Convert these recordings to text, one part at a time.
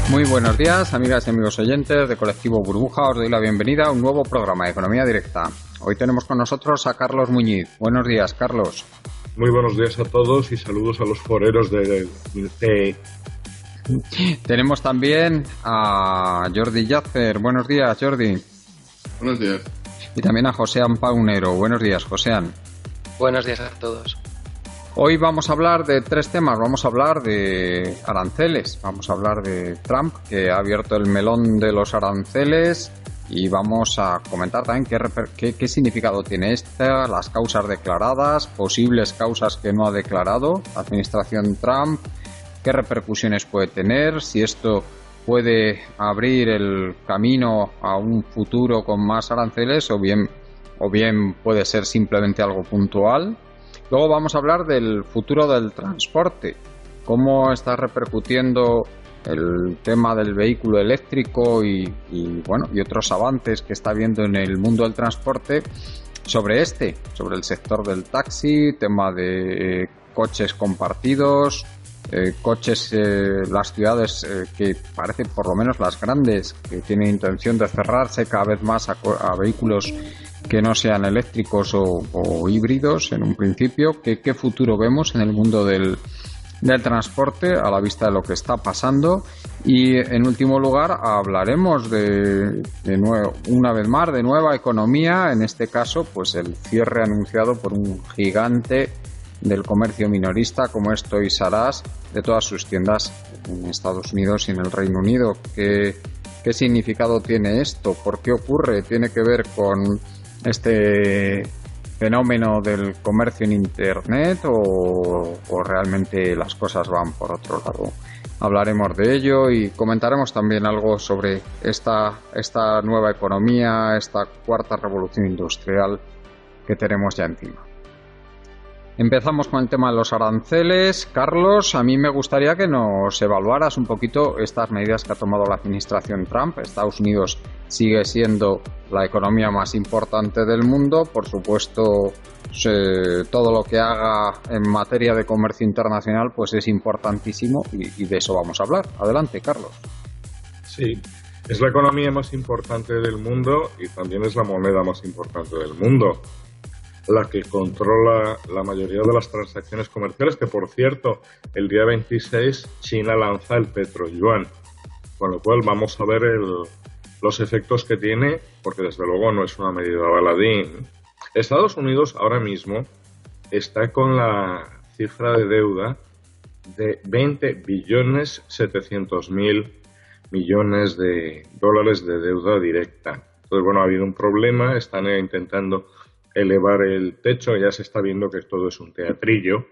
Muy buenos días, amigas y amigos oyentes de Colectivo Burbuja. Os doy la bienvenida a un nuevo programa de Economía Directa. Hoy tenemos con nosotros a Carlos Muñiz. Buenos días, Carlos. Muy buenos días a todos y saludos a los foreros de... Tenemos también a Jordi Yácer. Buenos días, Jordi. Buenos días. Y también a Joséan Paunero. Buenos días, Joséan. Buenos días a todos. Hoy vamos a hablar de tres temas. Vamos a hablar de aranceles, vamos a hablar de Trump, que ha abierto el melón de los aranceles, y vamos a comentar también qué significado tiene esta, las causas declaradas, posibles causas que no ha declarado la administración Trump, qué repercusiones puede tener, si esto puede abrir el camino a un futuro con más aranceles o bien puede ser simplemente algo puntual. Luego vamos a hablar del futuro del transporte, cómo está repercutiendo el tema del vehículo eléctrico y otros avances que está habiendo en el mundo del transporte sobre el sector del taxi, tema de coches compartidos, las ciudades que parecen, por lo menos las grandes, que tienen intención de cerrarse cada vez más a vehículos que no sean eléctricos o híbridos en un principio. ¿Qué futuro vemos en el mundo del transporte a la vista de lo que está pasando? Y en último lugar hablaremos una vez más de nueva economía, en este caso pues el cierre anunciado por un gigante del comercio minorista como es Toys R Us, de todas sus tiendas en Estados Unidos y en el Reino Unido. ¿Qué significado tiene esto? ¿Por qué ocurre? ¿Tiene que ver con este fenómeno del comercio en Internet o realmente las cosas van por otro lado? Hablaremos de ello y comentaremos también algo sobre esta nueva economía, esta cuarta revolución industrial que tenemos ya encima. Empezamos con el tema de los aranceles. Carlos, a mí me gustaría que nos evaluaras un poquito estas medidas que ha tomado la administración Trump. Estados Unidos sigue siendo la economía más importante del mundo. Por supuesto, todo lo que haga en materia de comercio internacional pues es importantísimo y de eso vamos a hablar. Adelante, Carlos. Sí, es la economía más importante del mundo y también es la moneda más importante del mundo, la que controla la mayoría de las transacciones comerciales, que por cierto, el día 26 China lanza el petroyuan, con lo cual vamos a ver los efectos que tiene, porque desde luego no es una medida baladín. Estados Unidos ahora mismo está con la cifra de deuda de 20.700.000.000.000 de dólares de deuda directa. Entonces, bueno, ha habido un problema, están intentando elevar el techo, ya se está viendo que todo es un teatrillo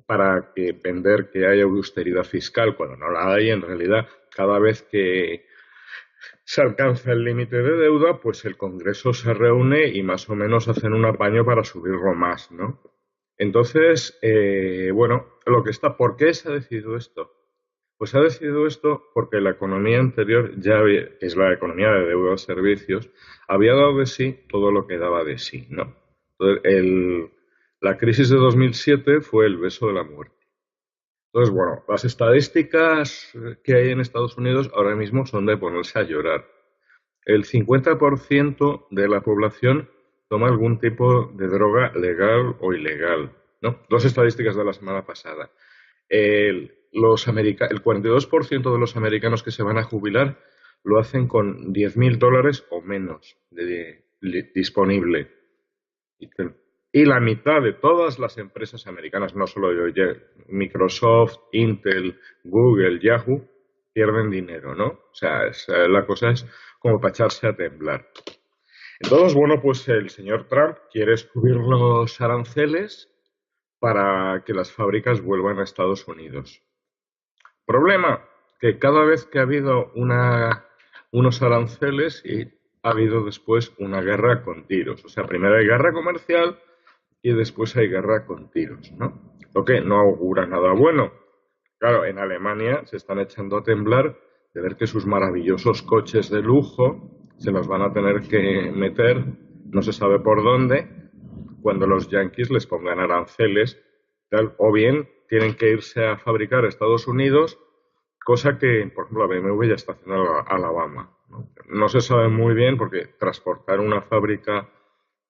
para vender que hay austeridad fiscal cuando no la hay. En realidad, cada vez que se alcanza el límite de deuda, pues el Congreso se reúne y más o menos hacen un apaño para subirlo más, ¿no? Entonces, ¿por qué se ha decidido esto? Pues se ha decidido esto porque la economía anterior, que es la economía de deuda de servicios, había dado de sí todo lo que daba de sí, ¿no? Entonces, la crisis de 2007 fue el beso de la muerte. Entonces, bueno, las estadísticas que hay en Estados Unidos ahora mismo son de ponerse a llorar. El 50% de la población toma algún tipo de droga legal o ilegal, ¿no? Dos estadísticas de la semana pasada. El 42% de los americanos que se van a jubilar lo hacen con $10.000 o menos disponible. Y la mitad de todas las empresas americanas, no solo Microsoft, Intel, Google, Yahoo, pierden dinero, ¿no? O sea, la cosa es como para echarse a temblar. Entonces, bueno, pues el señor Trump quiere subir los aranceles para que las fábricas vuelvan a Estados Unidos. Problema, que cada vez que ha habido unos aranceles ha habido después una guerra con tiros. O sea, primero hay guerra comercial y después hay guerra con tiros, ¿no? Lo que no augura nada bueno. Claro, en Alemania se están echando a temblar de ver que sus maravillosos coches de lujo se los van a tener que meter, no se sabe por dónde, cuando los yanquis les pongan aranceles, tal, o bien tienen que irse a fabricar a Estados Unidos cosa que, por ejemplo, la BMW ya está haciendo en Alabama. No se sabe muy bien porque transportar una fábrica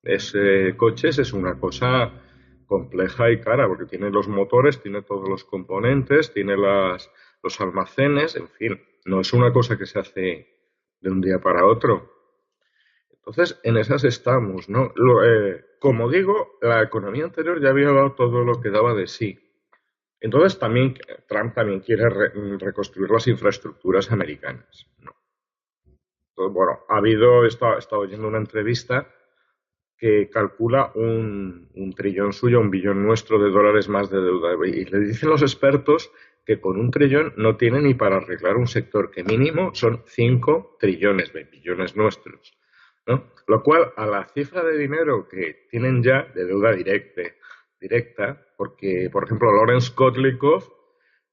de coches es una cosa compleja y cara, porque tiene los motores, tiene todos los componentes, tiene los almacenes, en fin, no es una cosa que se hace de un día para otro. Entonces, en esas estamos, ¿no? Como digo, la economía anterior ya había dado todo lo que daba de sí. Entonces, también Trump también quiere reconstruir las infraestructuras americanas, ¿no? Entonces, bueno, he estado oyendo una entrevista que calcula un trillón suyo, un billón nuestro de dólares más de deuda. Y le dicen los expertos que con un trillón no tiene ni para arreglar un sector, que mínimo son 5 trillones de billones nuestros, ¿no? Lo cual, a la cifra de dinero que tienen ya de deuda directa, porque, por ejemplo, Lawrence Kotlikoff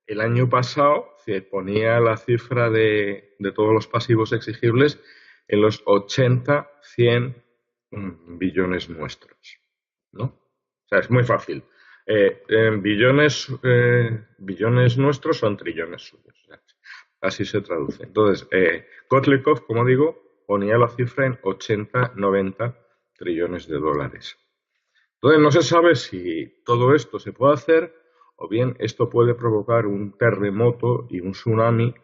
el año pasado se ponía la cifra de todos los pasivos exigibles en los 80, 100 billones nuestros, ¿no? O sea, es muy fácil. Billones nuestros son trillones suyos. O sea, así se traduce. Entonces, Kotlikoff, como digo, ponía la cifra en 80, 90 trillones de dólares. Entonces, no se sabe si todo esto se puede hacer o bien esto puede provocar un terremoto y un tsunami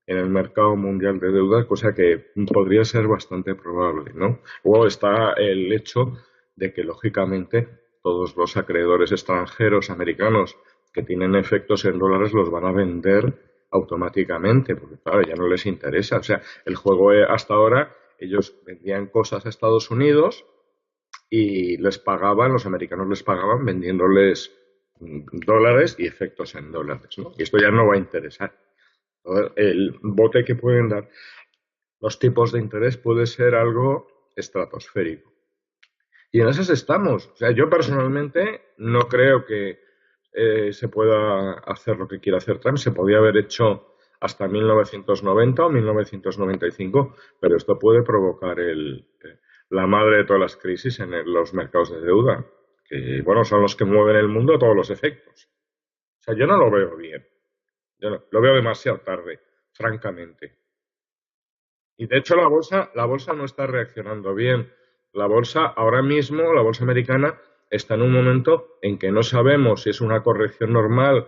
en el mercado mundial de deuda, cosa que podría ser bastante probable, ¿no? Luego está el hecho de que, lógicamente, todos los acreedores extranjeros americanos que tienen efectos en dólares los van a vender automáticamente, porque, claro, ya no les interesa. O sea, el juego hasta ahora, ellos vendían cosas a Estados Unidos y los americanos les pagaban vendiéndoles dólares y efectos en dólares, ¿no? Y esto ya no va a interesar. El bote que pueden dar los tipos de interés puede ser algo estratosférico. Y en esas estamos. O sea, yo personalmente no creo que se pueda hacer lo que quiere hacer Trump. Se podía haber hecho hasta 1990 o 1995, pero esto puede provocar la madre de todas las crisis en los mercados de deuda, que, bueno, son los que mueven el mundo a todos los efectos. O sea, yo no lo veo bien. Yo no, lo veo demasiado tarde, francamente. Y de hecho la bolsa no está reaccionando bien. La bolsa ahora mismo, la bolsa americana, está en un momento en que no sabemos si es una corrección normal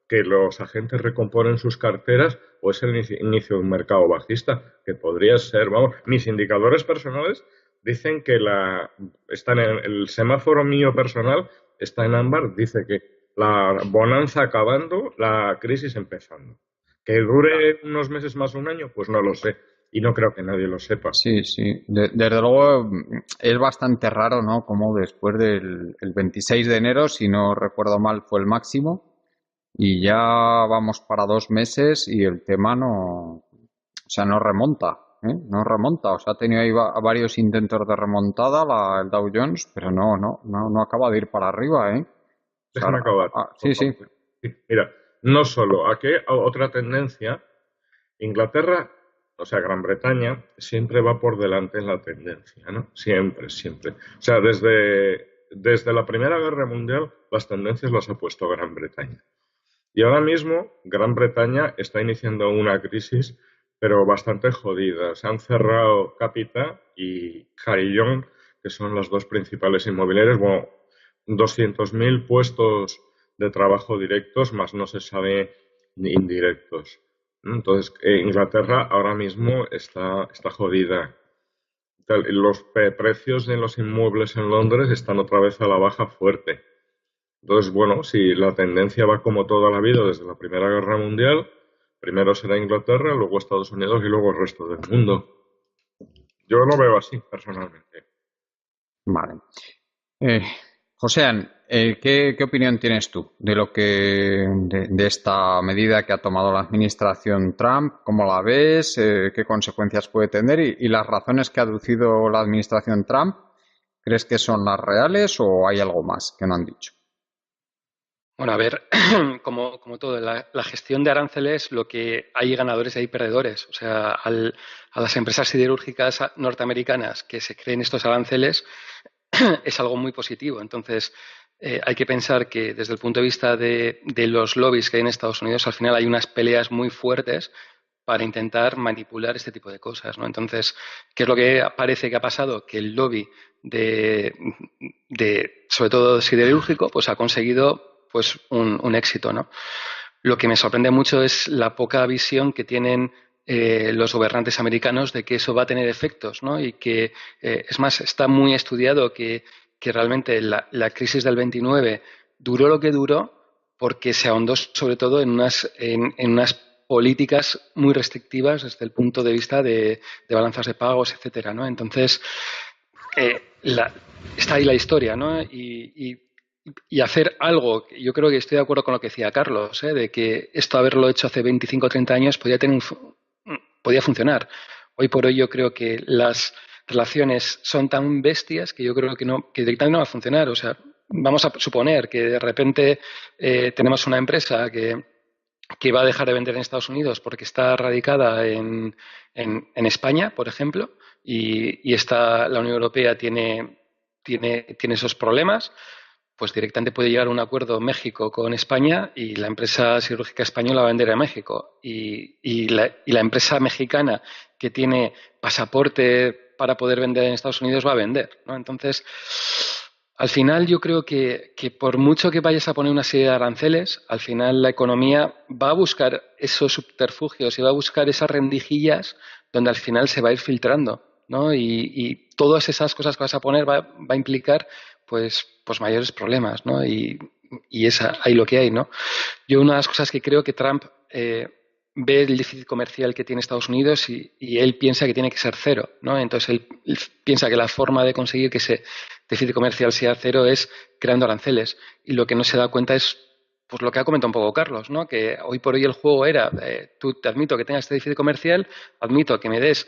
que los agentes recomponen sus carteras o es el inicio de un mercado bajista, que podría ser, vamos, mis indicadores personales dicen que están en el semáforo mío personal está en ámbar, dice que la bonanza acabando, la crisis empezando. ¿Que dure unos meses más o un año? Pues no lo sé. Y no creo que nadie lo sepa. Sí, sí. Desde luego es bastante raro, ¿no? Como después del el 26 de enero, si no recuerdo mal, fue el máximo. Y ya vamos para 2 meses y el tema o sea, no remonta, ¿eh? No remonta. O sea, ha tenido ahí varios intentos de remontada el Dow Jones, pero no acaba de ir para arriba, ¿eh? O sea, Déjame acabar. sí, sí. Mira, no solo. Aquí hay otra tendencia. Inglaterra, o sea, Gran Bretaña, siempre va por delante en la tendencia, ¿no? Siempre, siempre. O sea, desde la Primera Guerra Mundial, las tendencias las ha puesto Gran Bretaña. Y ahora mismo, Gran Bretaña está iniciando una crisis, pero bastante jodida. Se han cerrado Capita y Carillon, que son las dos principales inmobiliarias. Bueno, 200.000 puestos de trabajo directos, más no se sabe indirectos. Entonces, Inglaterra ahora mismo está jodida. Los precios de los inmuebles en Londres están otra vez a la baja fuerte. Entonces, bueno, si la tendencia va como toda la vida desde la Primera Guerra Mundial, primero será Inglaterra, luego Estados Unidos y luego el resto del mundo. Yo lo veo así, personalmente. Vale. Joséan, ¿qué opinión tienes tú de de esta medida que ha tomado la administración Trump? ¿Cómo la ves? ¿Qué consecuencias puede tener? Y las razones que ha aducido la administración Trump, ¿crees que son las reales o hay algo más que no han dicho? Bueno, a ver, como todo, la gestión de aranceles, lo que hay ganadores y hay perdedores. O sea, a las empresas siderúrgicas norteamericanas que se creen estos aranceles es algo muy positivo. Entonces, hay que pensar que desde el punto de vista de los lobbies que hay en Estados Unidos, al final hay unas peleas muy fuertes para intentar manipular este tipo de cosas, ¿no? Entonces, ¿qué es lo que parece que ha pasado? Que el lobby sobre todo siderúrgico, pues ha conseguido pues un éxito, ¿no? Lo que me sorprende mucho es la poca visión que tienen los gobernantes americanos de que eso va a tener efectos, ¿no? Y que, es más, está muy estudiado que realmente la crisis del 29 duró lo que duró porque se ahondó sobre todo en unas políticas muy restrictivas desde el punto de vista de balanzas de pagos, etcétera, ¿no? Entonces, está ahí la historia, ¿no? Y hacer algo, yo creo que estoy de acuerdo con lo que decía Carlos, de que esto haberlo hecho hace 25 o 30 años podía funcionar. Hoy por hoy yo creo que las relaciones son tan bestias que yo creo que directamente no va a funcionar. O sea, vamos a suponer que de repente tenemos una empresa que va a dejar de vender en Estados Unidos porque está radicada en España, por ejemplo, y la Unión Europea tiene esos problemas, pues directamente puede llegar a un acuerdo México con España y la empresa siderúrgica española va a vender a México. Y la empresa mexicana que tiene pasaporte para poder vender en Estados Unidos va a vender, ¿no? Entonces, al final yo creo que por mucho que vayas a poner una serie de aranceles, al final la economía va a buscar esos subterfugios y va a buscar esas rendijillas donde al final se va a ir filtrando, ¿no? Y todas esas cosas que vas a poner va a implicar pues mayores problemas, ¿no? Y es ahí lo que hay, ¿no? Yo una de las cosas que creo que Trump ve el déficit comercial que tiene Estados Unidos y él piensa que tiene que ser cero, ¿no? Entonces él piensa que la forma de conseguir que ese déficit comercial sea cero es creando aranceles y lo que no se da cuenta es pues lo que ha comentado un poco Carlos, ¿no? Que hoy por hoy el juego era tú te admito que tengas este déficit comercial, admito que me des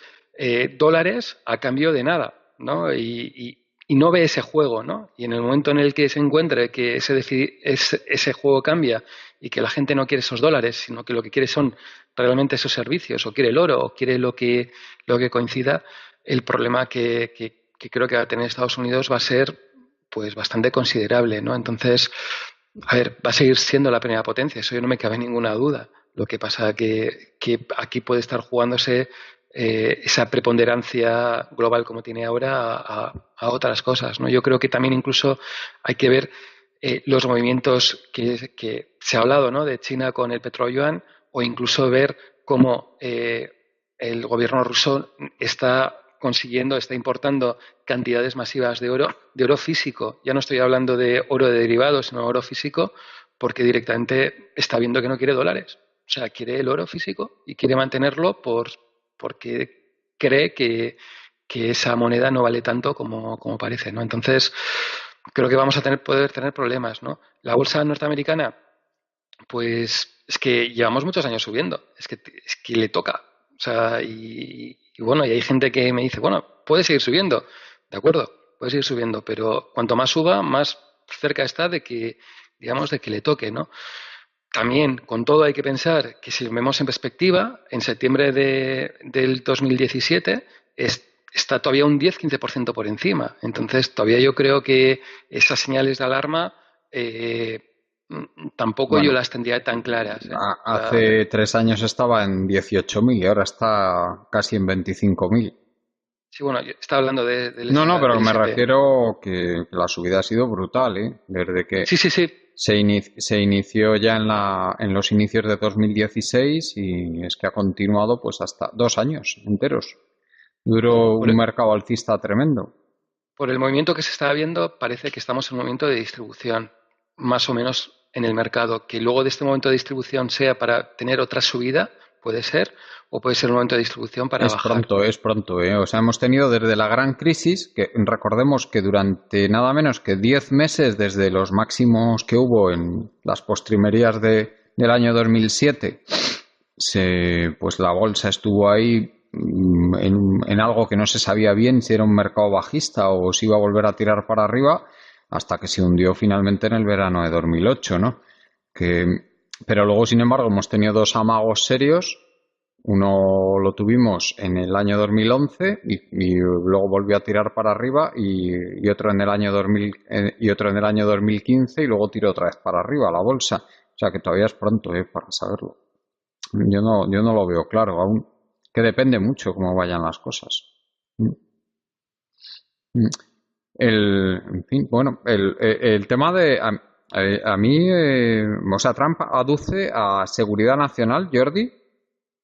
dólares a cambio de nada, ¿no? Y no ve ese juego, ¿no? Y en el momento en el que se encuentre que ese juego cambia y que la gente no quiere esos dólares, sino que lo que quiere son realmente esos servicios, o quiere el oro, o quiere lo que coincida, el problema que creo que va a tener Estados Unidos va a ser pues bastante considerable, ¿no? Entonces, a ver, va a seguir siendo la primera potencia, eso yo no me cabe ninguna duda. Lo que pasa que aquí puede estar jugándose esa preponderancia global como tiene ahora a otras cosas, ¿no? Yo creo que también incluso hay que ver los movimientos que se ha hablado, ¿no? De China con el petróleo yuan, o incluso ver cómo el gobierno ruso está importando cantidades masivas de oro físico. Ya no estoy hablando de oro de derivados, sino oro físico, porque directamente está viendo que no quiere dólares. O sea, quiere el oro físico y quiere mantenerlo porque cree que esa moneda no vale tanto como parece, ¿no? Entonces, creo que vamos a poder tener problemas, ¿no? La bolsa norteamericana, pues es que llevamos muchos años subiendo, es que le toca. O sea, y bueno, y hay gente que me dice, bueno, puede seguir subiendo, de acuerdo, puede seguir subiendo, pero cuanto más suba, más cerca está de que, digamos, de que le toque, ¿no? También, con todo, hay que pensar que si vemos en perspectiva, en septiembre del 2017 está todavía un 10-15% por encima. Entonces, todavía yo creo que esas señales de alarma tampoco yo las tendría tan claras. Hace 3 años estaba en 18.000 y ahora está casi en 25.000. Sí, bueno, yo estaba hablando del No, pero del me SP. refiero que la subida ha sido brutal, ¿eh? Desde que Sí. se inició ya en los inicios de 2016 y es que ha continuado pues hasta 2 años enteros. Duró un mercado alcista tremendo. Por el movimiento que se está viendo, parece que estamos en un momento de distribución, más o menos en el mercado. Que luego de este momento de distribución sea para tener otra subida, puede ser, o puede ser un momento de distribución para bajar. Es pronto, ¿eh? O sea, hemos tenido desde la gran crisis, que recordemos que durante nada menos que 10 meses, desde los máximos que hubo en las postrimerías del año 2007, pues la bolsa estuvo ahí en algo que no se sabía bien si era un mercado bajista o si iba a volver a tirar para arriba, hasta que se hundió finalmente en el verano de 2008, ¿no? Pero luego, sin embargo, hemos tenido 2 amagos serios Uno lo tuvimos en el año 2011 y luego volvió a tirar para arriba y otro en el año 2000 y otro en el año 2015 y luego tiró otra vez para arriba la bolsa. O sea que todavía es pronto para saberlo. Yo no lo veo claro aún. Que depende mucho cómo vayan las cosas. En fin, bueno, el tema de a mí, o sea, Trump aduce a seguridad nacional, Jordi,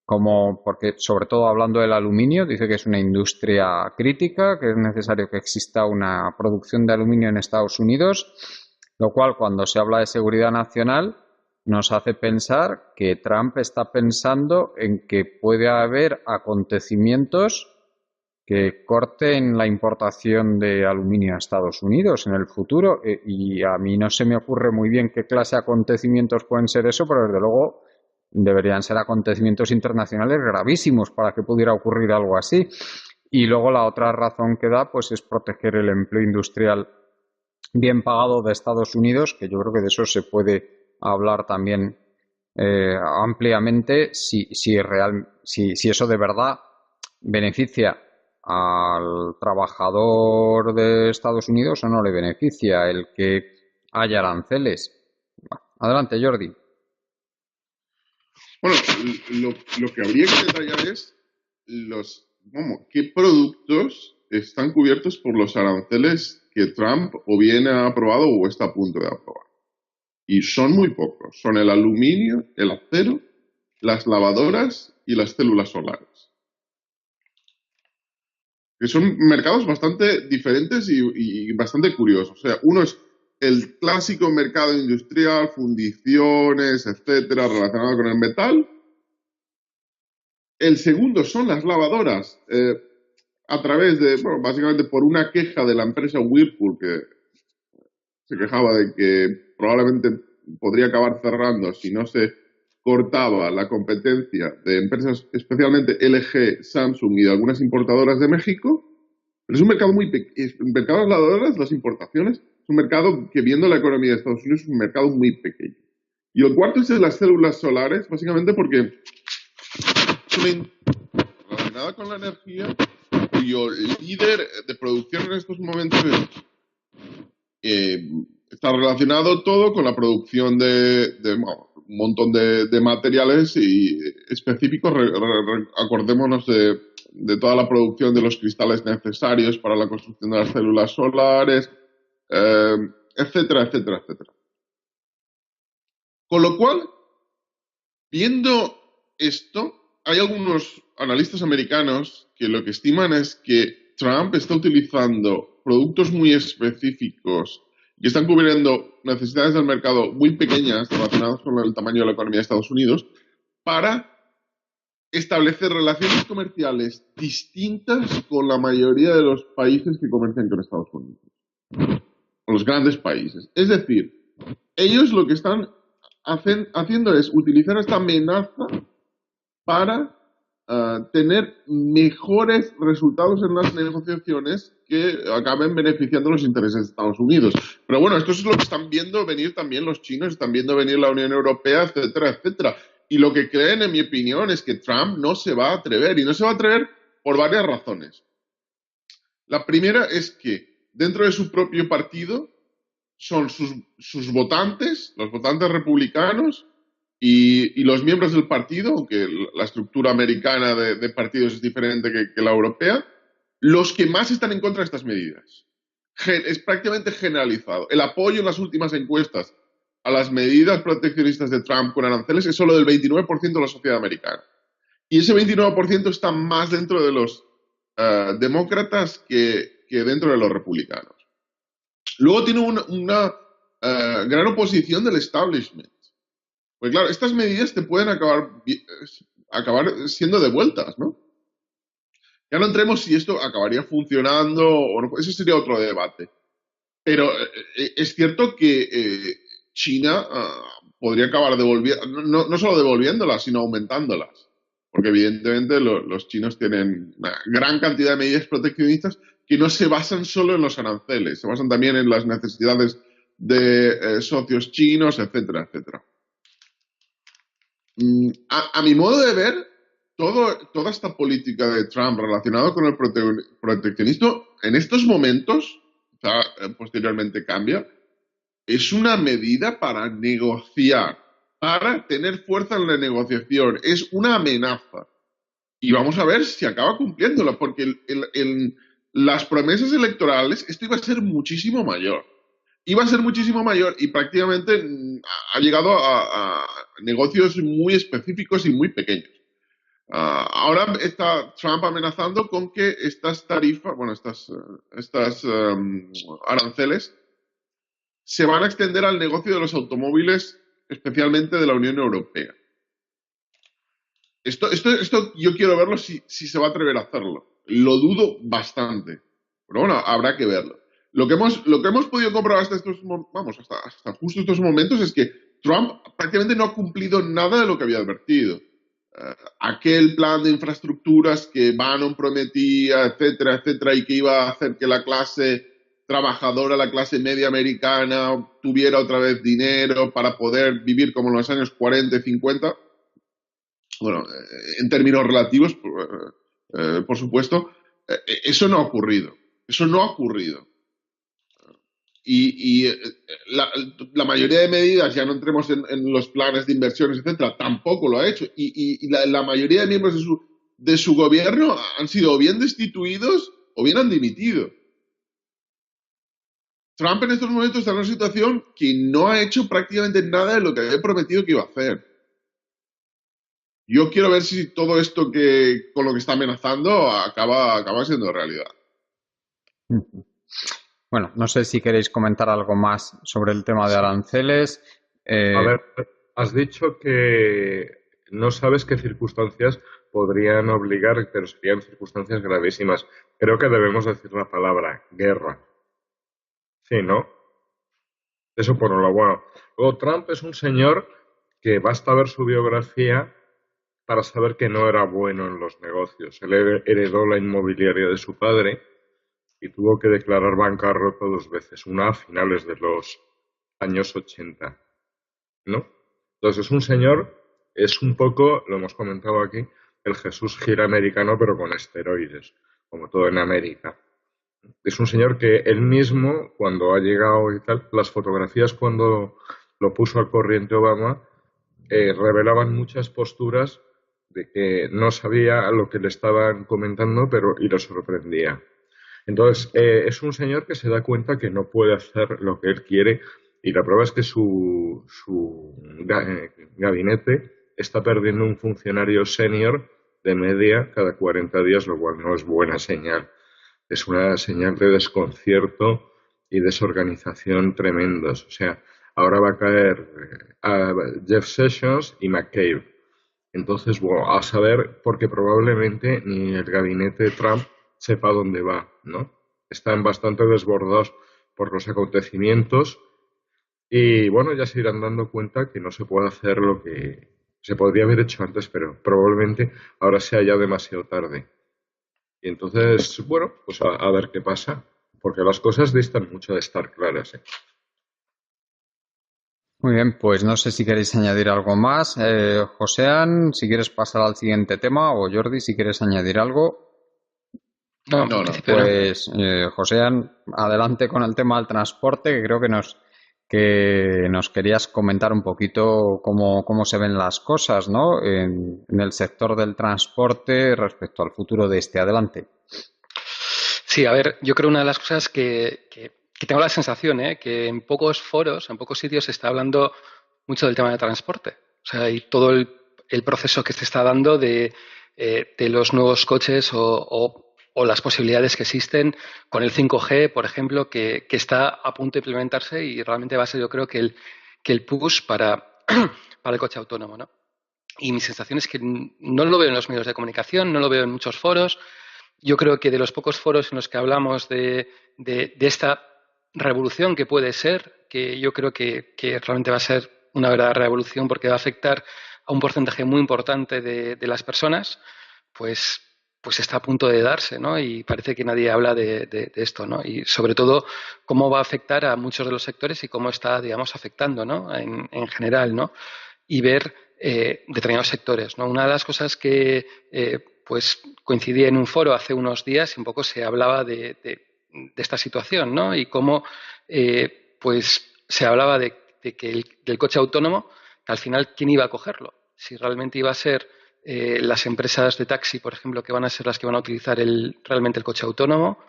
como porque sobre todo hablando del aluminio, dice que es una industria crítica, que es necesario que exista una producción de aluminio en Estados Unidos, lo cual cuando se habla de seguridad nacional nos hace pensar que Trump está pensando en que puede haber acontecimientos que corten la importación de aluminio a Estados Unidos en el futuro y a mí no se me ocurre muy bien qué clase de acontecimientos pueden ser eso, pero desde luego deberían ser acontecimientos internacionales gravísimos para que pudiera ocurrir algo así. Y luego la otra razón que da pues es proteger el empleo industrial bien pagado de Estados Unidos, que yo creo que de eso se puede hablar también ampliamente si eso de verdad beneficia al trabajador de Estados Unidos o no le beneficia el que haya aranceles. Adelante, Jordi. Bueno, lo que habría que detallar es qué productos están cubiertos por los aranceles que Trump o bien ha aprobado o está a punto de aprobar. Y son muy pocos. Son el aluminio, el acero, las lavadoras y las células solares. Que son mercados bastante diferentes y bastante curiosos. O sea, uno es el clásico mercado industrial, fundiciones, etcétera, relacionado con el metal. El segundo son las lavadoras, a través de, bueno, básicamente por una queja de la empresa Whirlpool, que se quejaba de que probablemente podría acabar cerrando si no se cortaba la competencia de empresas, especialmente LG, Samsung y de algunas importadoras de México. Pero es un mercado muy pequeño. El mercado de las lavadoras, las importaciones, es un mercado que, viendo la economía de Estados Unidos, es un mercado muy pequeño. Y el cuarto es de las células solares, básicamente porque es una relacionada con la energía, cuyo líder de producción en estos momentos está relacionado todo con la producción de un montón de materiales y específicos. Acordémonos de toda la producción de los cristales necesarios para la construcción de las células solares, etcétera, etcétera, etcétera. Con lo cual, viendo esto, hay algunos analistas americanos que lo que estiman es que Trump está utilizando productos muy específicos que están cubriendo necesidades del mercado muy pequeñas relacionadas con el tamaño de la economía de Estados Unidos para establecer relaciones comerciales distintas con la mayoría de los países que comercian con Estados Unidos, con los grandes países. Es decir, ellos lo que están haciendo es utilizar esta amenaza para tener mejores resultados en las negociaciones que acaben beneficiando los intereses de Estados Unidos. Pero bueno, esto es lo que están viendo venir también los chinos, están viendo venir la Unión Europea, etcétera, etcétera. Y lo que creen, en mi opinión, es que Trump no se va a atrever. Y no se va a atrever por varias razones. La primera es que dentro de su propio partido son sus votantes, los votantes republicanos y los miembros del partido, aunque la estructura americana de partidos es diferente que la europea, los que más están en contra de estas medidas. Es prácticamente generalizado. El apoyo en las últimas encuestas a las medidas proteccionistas de Trump con aranceles es solo del 29% de la sociedad americana. Y ese 29% está más dentro de los demócratas que dentro de los republicanos. Luego tiene una gran oposición del establishment. Pues claro, estas medidas te pueden acabar siendo devueltas, ¿no? Ya no entremos si esto acabaría funcionando o no. Ese sería otro debate. Pero es cierto que China podría acabar devolviendo, no solo devolviéndolas, sino aumentándolas. Porque evidentemente los chinos tienen una gran cantidad de medidas proteccionistas que no se basan solo en los aranceles, se basan también en las necesidades de socios chinos, etcétera, etcétera. A mi modo de ver, toda esta política de Trump relacionada con el proteccionismo, en estos momentos, posteriormente cambia, es una medida para negociar, para tener fuerza en la negociación, es una amenaza. Y vamos a ver si acaba cumpliéndola, porque las promesas electorales, esto iba a ser muchísimo mayor. Iba a ser muchísimo mayor y prácticamente ha llegado a negocios muy específicos y muy pequeños. Ahora está Trump amenazando con que estas tarifas, bueno, estas aranceles se van a extender al negocio de los automóviles, especialmente de la Unión Europea. Esto yo quiero verlo si se va a atrever a hacerlo. Lo dudo bastante. Pero bueno, habrá que verlo. Lo que hemos podido comprobar hasta justo estos momentos es que Trump prácticamente no ha cumplido nada de lo que había advertido. Aquel plan de infraestructuras que Bannon prometía, etcétera, etcétera, y que iba a hacer que la clase trabajadora, la clase media americana, tuviera otra vez dinero para poder vivir como en los años 40 y 50. Bueno, en términos relativos, por supuesto, eso no ha ocurrido. Eso no ha ocurrido. Y la mayoría de medidas, ya no entremos en los planes de inversiones, etcétera, tampoco lo ha hecho. Y la mayoría de miembros de su gobierno han sido o bien destituidos o bien han dimitido. Trump en estos momentos está en una situación que no ha hecho prácticamente nada de lo que había prometido que iba a hacer. Yo quiero ver si todo esto con lo que está amenazando acaba siendo realidad. Bueno, no sé si queréis comentar algo más sobre el tema de aranceles. A ver, has dicho que no sabes qué circunstancias podrían obligar, pero serían circunstancias gravísimas. Creo que debemos decir la palabra guerra. Sí, ¿no? Eso por un lado. Bueno, luego Trump es un señor que basta ver su biografía para saber que no era bueno en los negocios. Él heredó la inmobiliaria de su padre y tuvo que declarar bancarrota 2 veces, una a finales de los años 80, ¿no? Entonces es un señor, es un poco, lo hemos comentado aquí, el Jesús Gil americano, pero con esteroides, como todo en América. Es un señor que él mismo, cuando ha llegado y tal, las fotografías cuando lo puso al corriente Obama, revelaban muchas posturas de que no sabía lo que le estaban comentando, y lo sorprendía. Entonces, es un señor que se da cuenta que no puede hacer lo que él quiere y la prueba es que su gabinete está perdiendo un funcionario senior de media cada 40 días, lo cual no es buena señal. Es una señal de desconcierto y desorganización tremendos. O sea, ahora va a caer a Jeff Sessions y McCabe. Entonces, bueno, a saber, porque probablemente ni el gabinete de Trump sepa dónde va, ¿no? Están bastante desbordados por los acontecimientos y, bueno, ya se irán dando cuenta que no se puede hacer lo que se podría haber hecho antes, pero probablemente ahora sea ya demasiado tarde. Y entonces, bueno, pues a ver qué pasa, porque las cosas distan mucho de estar claras, ¿eh? Muy bien, pues no sé si queréis añadir algo más. Josean, si quieres pasar al siguiente tema, o Jordi, si quieres añadir algo. No, Pues Josean, adelante con el tema del transporte, que creo que nos querías comentar un poquito cómo se ven las cosas, ¿no? En el sector del transporte respecto al futuro de este. Adelante. Sí, a ver, yo creo una de las cosas que tengo la sensación, que en pocos foros, en pocos sitios se está hablando mucho del tema del transporte. O sea, y todo el proceso que se está dando de los nuevos coches o las posibilidades que existen con el 5G, por ejemplo, que está a punto de implementarse y realmente va a ser, yo creo, que el push para el coche autónomo, ¿no? Y mi sensación es que no lo veo en los medios de comunicación, no lo veo en muchos foros. Yo creo que de los pocos foros en los que hablamos de esta revolución que puede ser, que yo creo que realmente va a ser una verdadera revolución porque va a afectar a un porcentaje muy importante de las personas, pues está a punto de darse, ¿no? Y parece que nadie habla de esto, ¿no? Y sobre todo cómo va a afectar a muchos de los sectores y cómo está, digamos, afectando, ¿no? En general, ¿no? Y ver determinados sectores, ¿no? Una de las cosas que pues coincidí en un foro hace unos días y un poco se hablaba de esta situación, ¿no? Y cómo pues se hablaba de que del coche autónomo, que al final, ¿quién iba a cogerlo? Si realmente iba a ser las empresas de taxi, por ejemplo, que van a ser las que van a utilizar realmente el coche autónomo,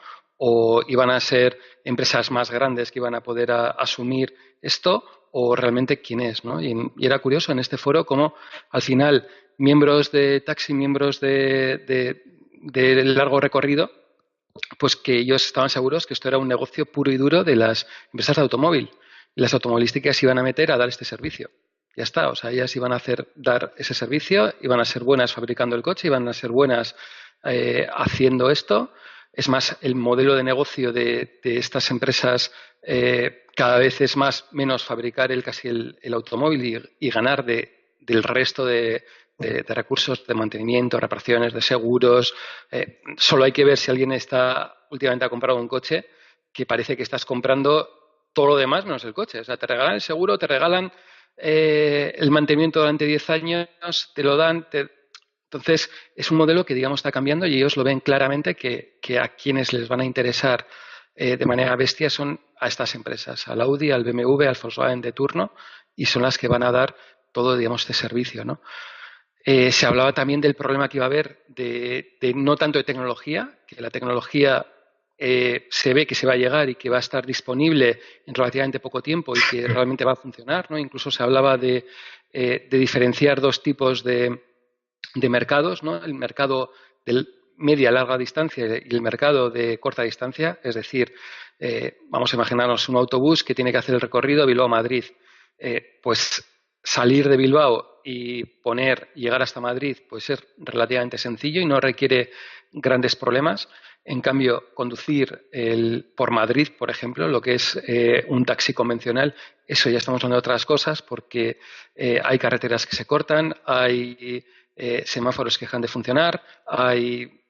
o iban a ser empresas más grandes que iban a poder asumir esto, o realmente quién es, ¿no? Y era curioso en este foro cómo al final miembros de taxi, miembros de largo recorrido, pues que ellos estaban seguros que esto era un negocio puro y duro de las empresas de automóvil. Y las automovilísticas se iban a meter a dar este servicio. Ya está, o sea, ellas iban a dar ese servicio, iban a ser buenas fabricando el coche, iban a ser buenas haciendo esto. Es más, el modelo de negocio de estas empresas cada vez es menos fabricar casi el automóvil y ganar del resto de recursos de mantenimiento, reparaciones, de seguros. Solo hay que ver si alguien últimamente ha comprado un coche, que parece que estás comprando todo lo demás menos el coche. O sea, te regalan el seguro, te regalan el mantenimiento durante 10 años, te lo dan. Entonces, es un modelo que, digamos, está cambiando y ellos lo ven claramente que a quienes les van a interesar de manera bestia son a estas empresas, al Audi, al BMW, al Volkswagen de turno, y son las que van a dar todo, digamos, este servicio, ¿no? Se hablaba también del problema que iba a haber de no tanto de tecnología, que la tecnología se ve que se va a llegar y que va a estar disponible en relativamente poco tiempo y que realmente va a funcionar, ¿no? Incluso se hablaba de diferenciar dos tipos de mercados, ¿no? El mercado de media larga distancia y el mercado de corta distancia, es decir, vamos a imaginarnos un autobús que tiene que hacer el recorrido Bilbao-Madrid, pues salir de Bilbao y llegar hasta Madrid puede ser relativamente sencillo y no requiere grandes problemas. En cambio, conducir por Madrid, por ejemplo, lo que es un taxi convencional, eso ya estamos hablando de otras cosas porque hay carreteras que se cortan, hay semáforos que dejan de funcionar, hay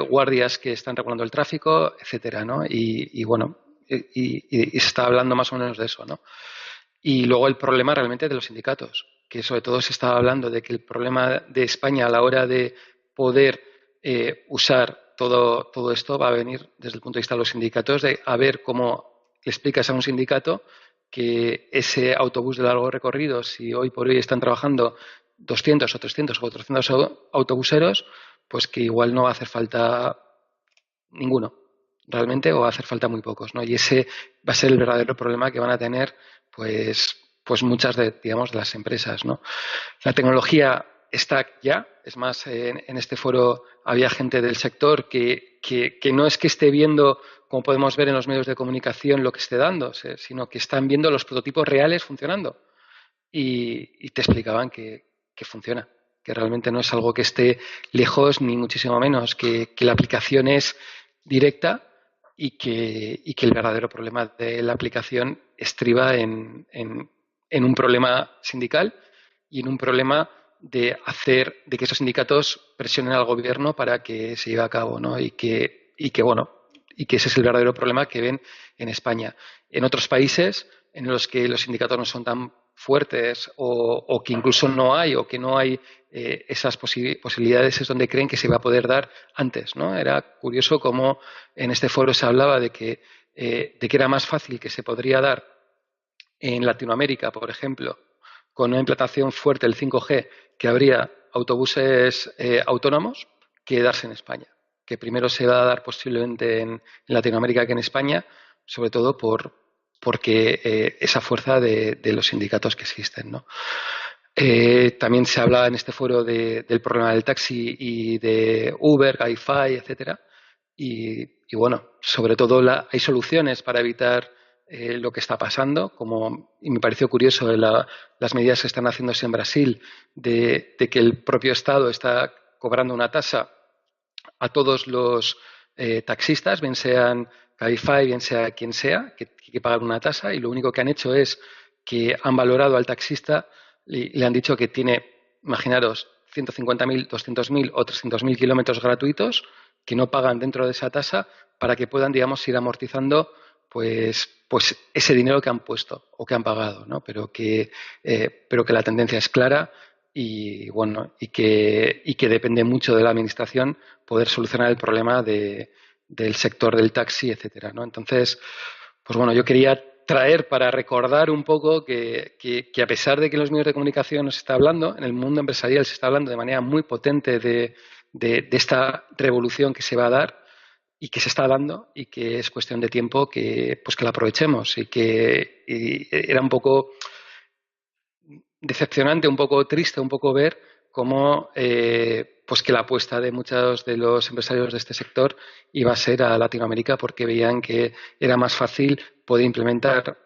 guardias que están regulando el tráfico, etcétera, ¿no? Y bueno, y se está hablando más o menos de eso, ¿no? Y luego el problema realmente de los sindicatos, que sobre todo se estaba hablando de que el problema de España a la hora de poder usar todo esto va a venir desde el punto de vista de los sindicatos, de a ver cómo le explicas a un sindicato que ese autobús de largo recorrido, si hoy por hoy están trabajando 200 o 300 o 400 autobuseros, pues que igual no va a hacer falta ninguno realmente o va a hacer falta muy pocos, ¿no? Y ese va a ser el verdadero problema que van a tener pues muchas digamos, de las empresas, ¿no? La tecnología está ya, es más, en este foro había gente del sector que no es que esté viendo, como podemos ver en los medios de comunicación, lo que esté dando, sino que están viendo los prototipos reales funcionando y te explicaban que funciona, que realmente no es algo que esté lejos ni muchísimo menos, que la aplicación es directa y que el verdadero problema de la aplicación estriba en un problema sindical y en un problema de que esos sindicatos presionen al gobierno para que se lleve a cabo, ¿no? Y que ese es el verdadero problema que ven en España. En otros países en los que los sindicatos no son tan fuertes o que incluso no hay o que no hay esas posibilidades es donde creen que se va a poder dar antes, ¿no? Era curioso cómo en este foro se hablaba de que era más fácil que se podría dar en Latinoamérica, por ejemplo, con una implantación fuerte del 5G, que habría autobuses autónomos, que darse en España. Que primero se va a dar posiblemente en Latinoamérica que en España, sobre todo porque esa fuerza de los sindicatos que existen, ¿no? También se habla en este foro del problema del taxi y de Uber, Cabify, etcétera. Y bueno, sobre todo hay soluciones para evitar lo que está pasando, y me pareció curioso las medidas que están haciéndose en Brasil de que el propio Estado está cobrando una tasa a todos los taxistas, bien sean Cabify, bien sea quien sea, que hay que pagar una tasa, y lo único que han hecho es que han valorado al taxista y le han dicho que tiene, imaginaros, 150.000, 200.000 o 300.000 kilómetros gratuitos que no pagan dentro de esa tasa para que puedan, digamos, ir amortizando pues ese dinero que han puesto o que han pagado, ¿no? Pero que la tendencia es clara y bueno, y que depende mucho de la administración poder solucionar el problema del sector del taxi, etcétera, ¿no? Entonces, pues bueno, yo quería traer para recordar un poco que a pesar de que en los medios de comunicación nos está hablando, en el mundo empresarial se está hablando de manera muy potente de esta revolución que se va a dar y que se está dando y que es cuestión de tiempo que la aprovechemos y era un poco decepcionante, un poco triste, un poco ver cómo pues que la apuesta de muchos de los empresarios de este sector iba a ser a Latinoamérica porque veían que era más fácil poder implementar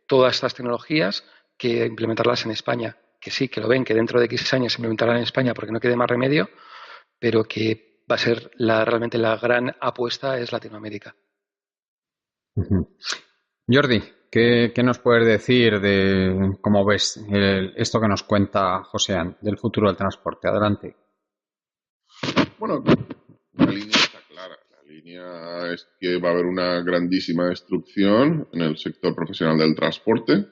todas estas tecnologías que implementarlas en España. Que sí, que lo ven, que dentro de X años se implementarán en España porque no quede más remedio, pero que va a ser realmente la gran apuesta es Latinoamérica. Jordi, ¿qué nos puedes decir de cómo ves esto que nos cuenta Joséan del futuro del transporte? Adelante. Bueno, la línea está clara. La línea es que va a haber una grandísima destrucción en el sector profesional del transporte,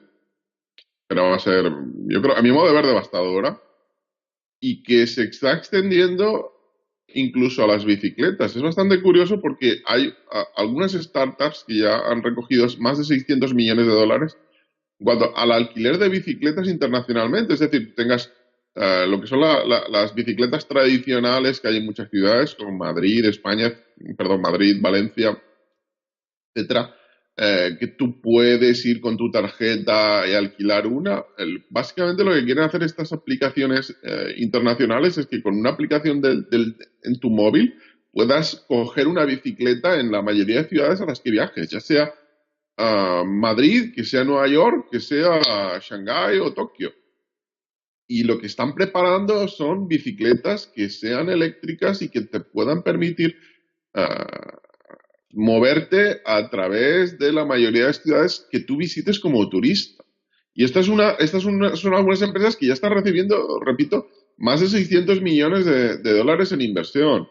pero va a ser, yo creo, a mi modo de ver, devastadora y que se está extendiendo incluso a las bicicletas. Es bastante curioso porque hay algunas startups que ya han recogido más de 600 millones de dólares en cuanto al alquiler de bicicletas internacionalmente. Es decir, tengas lo que son las bicicletas tradicionales que hay en muchas ciudades, como Madrid, Madrid, Valencia, etcétera, que tú puedes ir con tu tarjeta y alquilar una. Básicamente lo que quieren hacer estas aplicaciones internacionales es que con una aplicación en tu móvil puedas coger una bicicleta en la mayoría de ciudades a las que viajes, ya sea Madrid, que sea Nueva York, que sea Shanghái o Tokio. Y lo que están preparando son bicicletas que sean eléctricas y que te puedan permitir moverte a través de la mayoría de ciudades que tú visites como turista. Y son algunas empresas que ya están recibiendo, repito, más de 600 millones de dólares en inversión.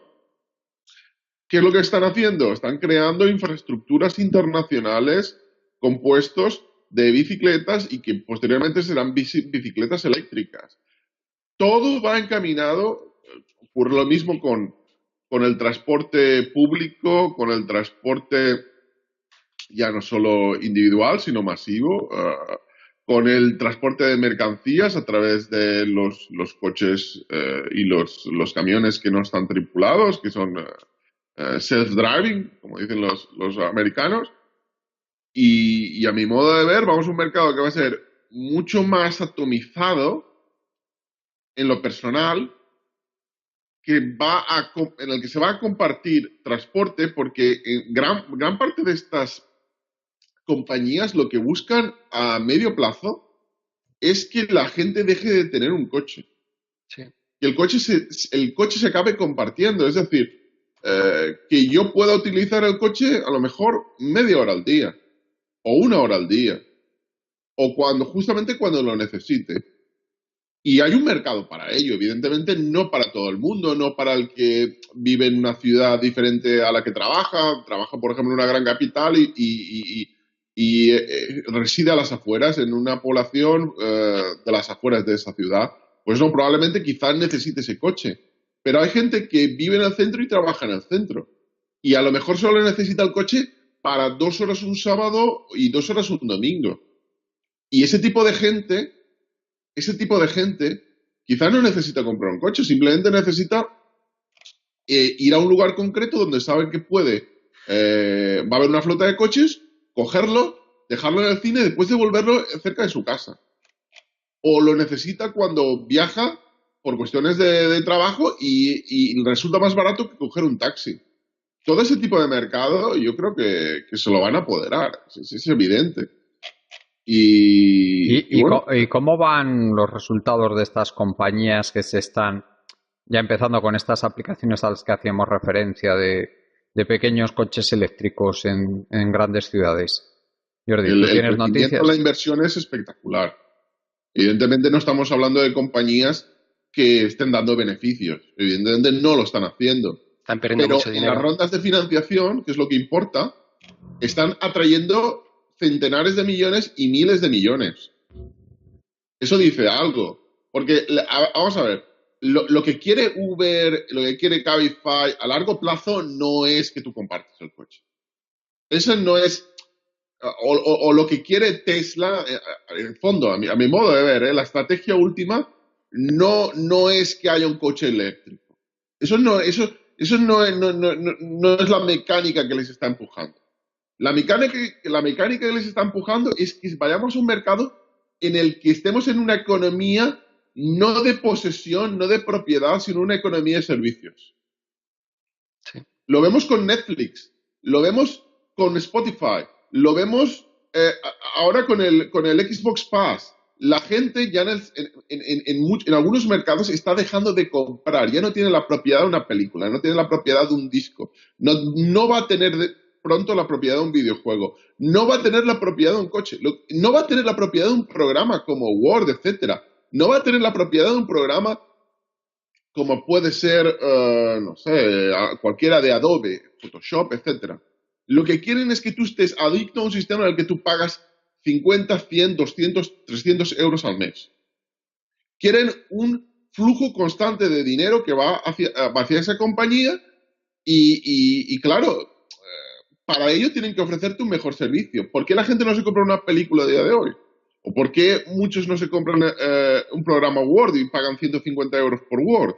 ¿Qué es lo que están haciendo? Están creando infraestructuras internacionales compuestos de bicicletas y que posteriormente serán bicicletas eléctricas. Todo va encaminado por lo mismo con el transporte público, con el transporte ya no solo individual, sino masivo, con el transporte de mercancías a través de los coches y los camiones que no están tripulados, que son self-driving, como dicen los americanos. Y a mi modo de ver, vamos a un mercado que va a ser mucho más atomizado en lo personal, en el que se va a compartir transporte, porque en gran parte de estas compañías lo que buscan a medio plazo es que la gente deje de tener un coche. Sí. Que el coche se acabe compartiendo, es decir, que yo pueda utilizar el coche a lo mejor media hora al día o una hora al día o justamente cuando lo necesite. Y hay un mercado para ello, evidentemente no para todo el mundo, no para el que vive en una ciudad diferente a la que trabaja, por ejemplo, en una gran capital y reside a las afueras, en una población de las afueras de esa ciudad. Pues no, probablemente quizás necesite ese coche. Pero hay gente que vive en el centro y trabaja en el centro. Y a lo mejor solo necesita el coche para 2 horas un sábado y 2 horas un domingo. Y ese tipo de gente quizás no necesita comprar un coche, simplemente necesita ir a un lugar concreto donde sabe que va a haber una flota de coches, cogerlo, dejarlo en el cine y después devolverlo cerca de su casa. O lo necesita cuando viaja por cuestiones de trabajo y resulta más barato que coger un taxi. Todo ese tipo de mercado yo creo que se lo van a apoderar, es evidente. ¿Y cómo van los resultados de estas compañías que se están ya empezando con estas aplicaciones a las que hacíamos referencia de pequeños coches eléctricos en grandes ciudades? Jordi, ¿tú tienes noticias? La inversión es espectacular. Evidentemente no estamos hablando de compañías que estén dando beneficios. Evidentemente no lo están haciendo. Están perdiendo mucho dinero. En las rondas de financiación, que es lo que importa, están atrayendo centenares de millones y miles de millones. Eso dice algo. Porque, vamos a ver, lo que quiere Uber, lo que quiere Cabify a largo plazo no es que tú compartas el coche. Eso no es, o lo que quiere Tesla, en el fondo, a mi modo de ver, la estrategia última no es que haya un coche eléctrico. Eso no es la mecánica que les está empujando. La mecánica que les está empujando es que vayamos a un mercado en el que estemos en una economía no de posesión, no de propiedad, sino una economía de servicios. Sí. Lo vemos con Netflix, lo vemos con Spotify, lo vemos ahora con el Xbox Pass. La gente ya en algunos mercados está dejando de comprar, ya no tiene la propiedad de una película, no tiene la propiedad de un disco, no va a tener pronto la propiedad de un videojuego, no va a tener la propiedad de un coche, no va a tener la propiedad de un programa como Word, etcétera, no va a tener la propiedad de un programa como puede ser, no sé, cualquiera de Adobe, Photoshop, etcétera. Lo que quieren es que tú estés adicto a un sistema en el que tú pagas 50, 100, 200, 300 euros al mes. Quieren un flujo constante de dinero que va hacia esa compañía y claro, para ello tienen que ofrecerte un mejor servicio. ¿Por qué la gente no se compra una película a día de hoy? ¿O por qué muchos no se compran un programa Word y pagan 150 euros por Word?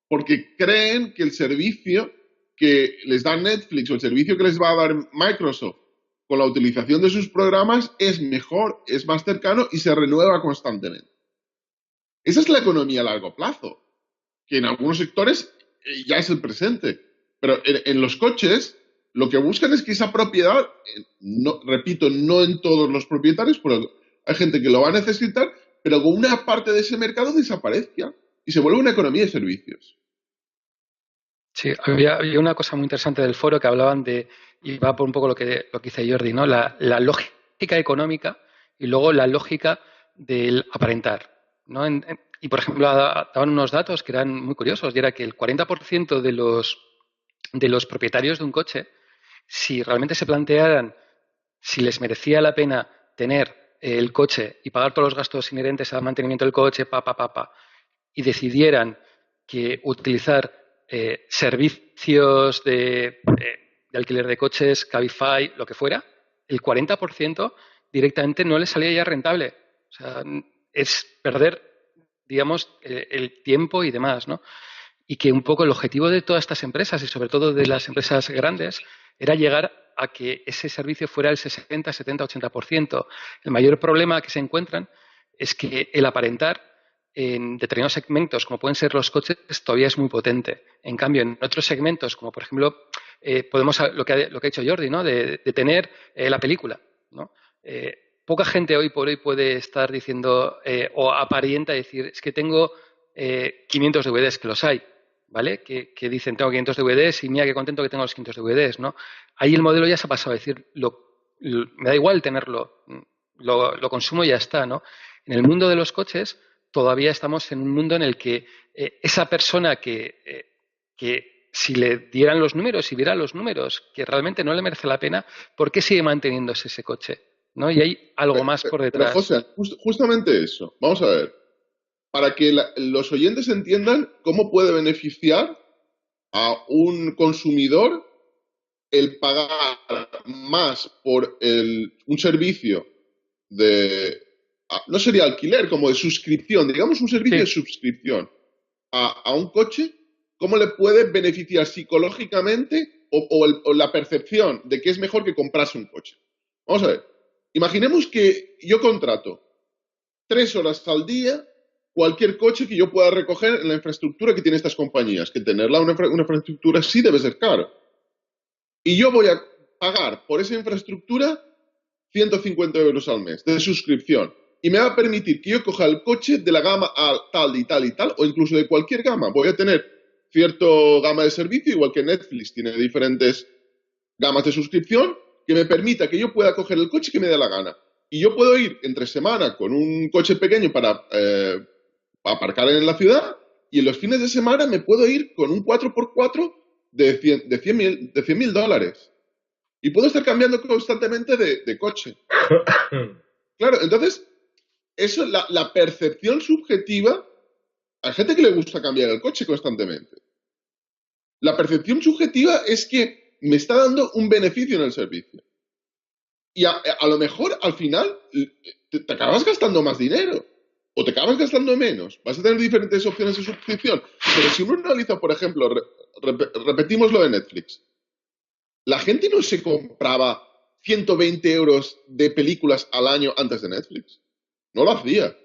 Porque creen que el servicio que les da Netflix o el servicio que les va a dar Microsoft con la utilización de sus programas es mejor, es más cercano y se renueva constantemente. Esa es la economía a largo plazo, que en algunos sectores ya es el presente. Pero en los coches lo que buscan es que esa propiedad, repito, no en todos los propietarios, pero hay gente que lo va a necesitar, pero con una parte de ese mercado desaparezca y se vuelve una economía de servicios. Sí, había una cosa muy interesante del foro que hablaban de, y va por un poco lo que dice Jordi, ¿no? La lógica económica y luego la lógica del aparentar, ¿no? Y, por ejemplo, daban unos datos que eran muy curiosos, y era que el 40% de los propietarios de un coche, si realmente se plantearan si les merecía la pena tener el coche y pagar todos los gastos inherentes al mantenimiento del coche, y decidieran que utilizar servicios de alquiler de coches, Cabify, lo que fuera, el 40% directamente no les salía ya rentable. O sea, es perder, digamos, el tiempo y demás, ¿no? Y que un poco el objetivo de todas estas empresas y sobre todo de las empresas grandes era llegar a que ese servicio fuera el 60, 70, 80%. El mayor problema que se encuentran es que el aparentar en determinados segmentos, como pueden ser los coches, todavía es muy potente. En cambio, en otros segmentos, como por ejemplo, podemos lo que ha dicho Jordi, ¿no? de tener la película, ¿no? Poca gente hoy por hoy puede estar diciendo o aparenta decir, es que tengo 500 DVDs, que los hay, ¿vale? Que dicen, tengo 500 DVDs y mira qué contento que tengo los 500 DVDs, ¿no? Ahí el modelo ya se ha pasado a decir, me da igual tenerlo, lo consumo y ya está, ¿no? En el mundo de los coches todavía estamos en un mundo en el que esa persona que si le dieran los números y viera los números, que realmente no le merece la pena, ¿por qué sigue manteniéndose ese coche? ¿No? Y hay algo más por detrás. Pero José, justamente eso. Vamos a ver. Para que los oyentes entiendan cómo puede beneficiar a un consumidor el pagar más por un servicio no sería alquiler, como de suscripción, digamos un servicio de suscripción a un coche, ¿cómo le puede beneficiar psicológicamente o la percepción de que es mejor que comprarse un coche? Vamos a ver, imaginemos que yo contrato 3 horas al día cualquier coche que yo pueda recoger en la infraestructura que tienen estas compañías, que tenerla una infraestructura sí debe ser caro. Y yo voy a pagar por esa infraestructura 150 euros al mes de suscripción. Y me va a permitir que yo coja el coche de la gama tal y tal y tal, o incluso de cualquier gama. Voy a tener cierto gama de servicio, igual que Netflix tiene diferentes gamas de suscripción, que me permita que yo pueda coger el coche que me dé la gana. Y yo puedo ir entre semana con un coche pequeño para aparcar en la ciudad, y en los fines de semana me puedo ir con un 4x4 de $100,000. Y puedo estar cambiando constantemente de coche. Claro, entonces, eso, la percepción subjetiva, hay gente que le gusta cambiar el coche constantemente. La percepción subjetiva es que me está dando un beneficio en el servicio. Y a lo mejor al final te acabas gastando más dinero o te acabas gastando menos. Vas a tener diferentes opciones de suscripción. Pero si uno analiza, por ejemplo, repetimos lo de Netflix. La gente no se compraba 120 euros de películas al año antes de Netflix. No lo hacía.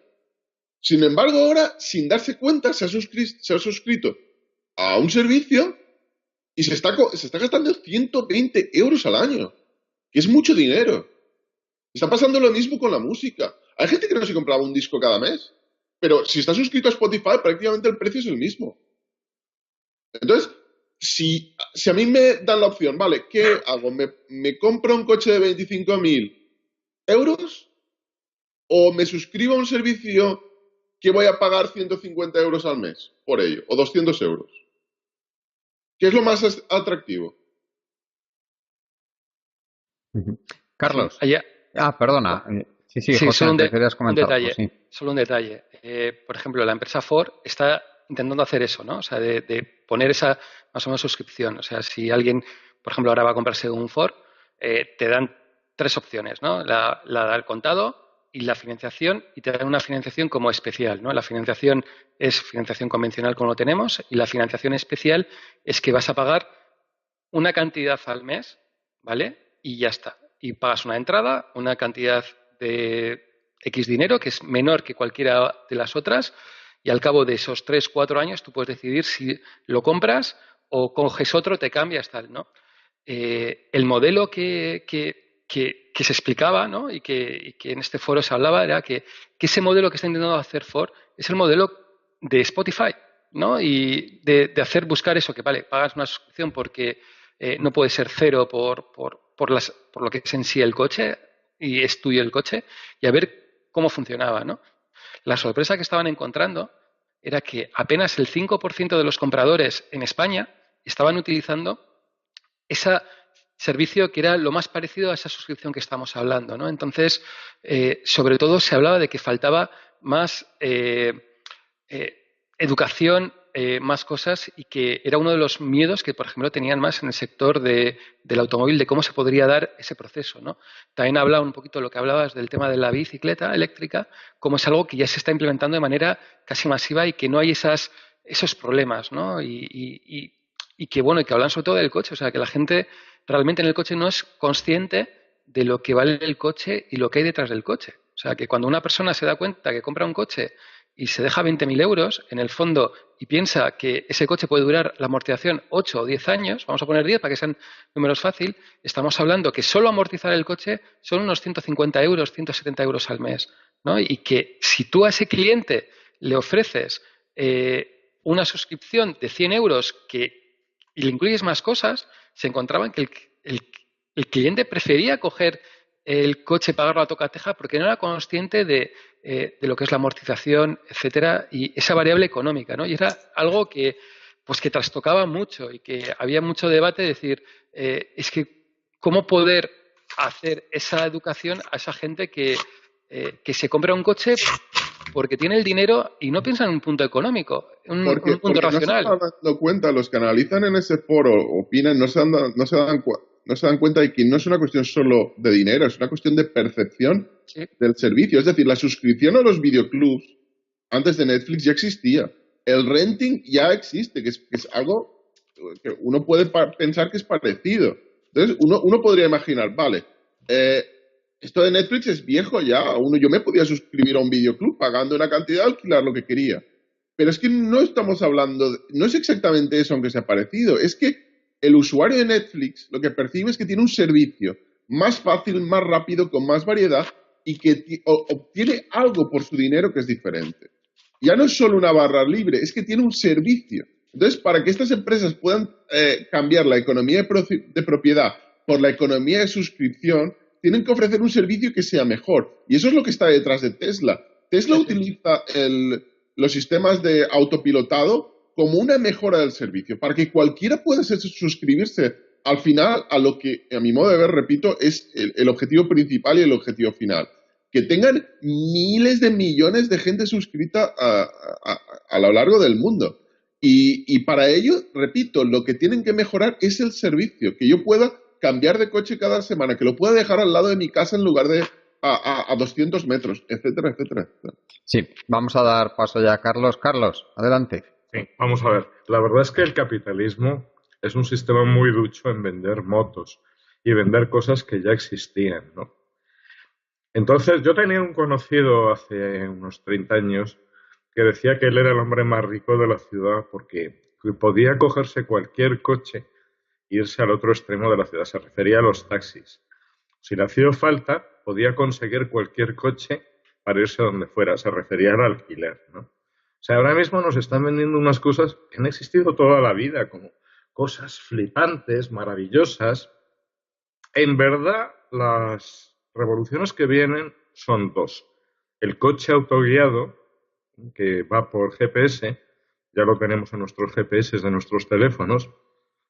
Sin embargo, ahora, sin darse cuenta, se ha suscrito a un servicio y se está gastando 120 euros al año, que es mucho dinero. Está pasando lo mismo con la música. Hay gente que no se compraba un disco cada mes, pero si está suscrito a Spotify, prácticamente el precio es el mismo. Entonces, si a mí me dan la opción, vale, ¿qué hago? ¿Me compro un coche de 25.000 euros o me suscribo a un servicio que voy a pagar 150 euros al mes por ello, o 200 euros? ¿Qué es lo más atractivo? Carlos. Allá. Perdona. Sí, José, solo te querías comentar. detalle. Sí. Solo un detalle. Por ejemplo, la empresa Ford está intentando hacer eso, ¿no? O sea, de poner esa más o menos suscripción. O sea, si alguien, por ejemplo, ahora va a comprarse un Ford, te dan 3 opciones, ¿no? La al contado y la financiación, y te dan una financiación como especial, ¿no? La financiación es financiación convencional como lo tenemos, y la financiación especial es que vas a pagar una cantidad al mes, ¿vale? Y ya está. Y pagas una entrada, una cantidad de X dinero, que es menor que cualquiera de las otras, y al cabo de esos 3, 4 años tú puedes decidir si lo compras o coges otro, te cambias, tal, ¿no? El modelo que se explicaba, ¿no? y que en este foro se hablaba era que ese modelo que está intentando hacer Ford es el modelo de Spotify, ¿no? Y de hacer buscar eso, que vale, pagas una suscripción porque no puede ser cero por lo que es en sí el coche y es tuyo el coche, y a ver cómo funcionaba, ¿no? La sorpresa que estaban encontrando era que apenas el 5% de los compradores en España estaban utilizando ese servicio que era lo más parecido a esa suscripción que estamos hablando, ¿no? Entonces, sobre todo se hablaba de que faltaba más educación, más cosas, y que era uno de los miedos que, por ejemplo, tenían más en el sector del automóvil, de cómo se podría dar ese proceso, ¿no? También hablaba un poquito de lo que hablabas del tema de la bicicleta eléctrica, como es algo que ya se está implementando de manera casi masiva y que no hay esos problemas, ¿no? Y que, bueno, y que hablan sobre todo del coche, o sea, que la gente realmente en el coche no es consciente de lo que vale el coche y lo que hay detrás del coche. O sea, que cuando una persona se da cuenta que compra un coche y se deja 20.000 euros en el fondo y piensa que ese coche puede durar la amortización 8 o 10 años, vamos a poner 10 para que sean números fácil, estamos hablando que solo amortizar el coche son unos 150 euros, 170 euros al mes, ¿no? Y que si tú a ese cliente le ofreces una suscripción de 100 euros y le incluyes más cosas, se encontraban que el cliente prefería coger el coche, pagarlo a tocateja, porque no era consciente de lo que es la amortización, etcétera, y esa variable económica, ¿no? Y era algo que trastocaba mucho y que había mucho debate de decir, es que cómo poder hacer esa educación a esa gente que se compra un coche porque tiene el dinero y no piensa en un punto económico, un punto racional. No se están dando cuenta, los que analizan en ese foro opinan, no se dan cuenta de que no es una cuestión solo de dinero, es una cuestión de percepción del servicio. Es decir, la suscripción a los videoclubs antes de Netflix ya existía. El renting ya existe, que es algo que uno puede pensar que es parecido. Entonces, uno podría imaginar, vale, esto de Netflix es viejo ya. Yo me podía suscribir a un videoclub pagando una cantidad, alquilar lo que quería. Pero es que no estamos hablando, no es exactamente eso aunque sea parecido. Es que el usuario de Netflix lo que percibe es que tiene un servicio más fácil, más rápido, con más variedad y que obtiene algo por su dinero que es diferente. Ya no es solo una barra libre, es que tiene un servicio. Entonces, para que estas empresas puedan cambiar la economía de propiedad por la economía de suscripción, tienen que ofrecer un servicio que sea mejor. Y eso es lo que está detrás de Tesla. Tesla utiliza los sistemas de autopilotado como una mejora del servicio, para que cualquiera pueda suscribirse al final a lo que, a mi modo de ver, repito, es el objetivo principal y el objetivo final, que tengan miles de millones de gente suscrita a lo largo del mundo. Y para ello, repito, lo que tienen que mejorar es el servicio, que yo pueda cambiar de coche cada semana, que lo pueda dejar al lado de mi casa en lugar de a 200 metros, etcétera, etcétera, etcétera. Sí, vamos a dar paso ya a Carlos. Carlos, adelante. Sí, vamos a ver. La verdad es que el capitalismo es un sistema muy ducho en vender motos y vender cosas que ya existían, ¿no? Entonces, yo tenía un conocido hace unos 30 años que decía que él era el hombre más rico de la ciudad porque podía cogerse cualquier coche e irse al otro extremo de la ciudad. Se refería a los taxis. Si le hacía falta, podía conseguir cualquier coche para irse donde fuera. Se refería al alquiler, ¿no? O sea, ahora mismo nos están vendiendo unas cosas que han existido toda la vida, como cosas flipantes, maravillosas. En verdad, las revoluciones que vienen son dos. El coche autoguiado, que va por GPS, ya lo tenemos en nuestros GPS de nuestros teléfonos,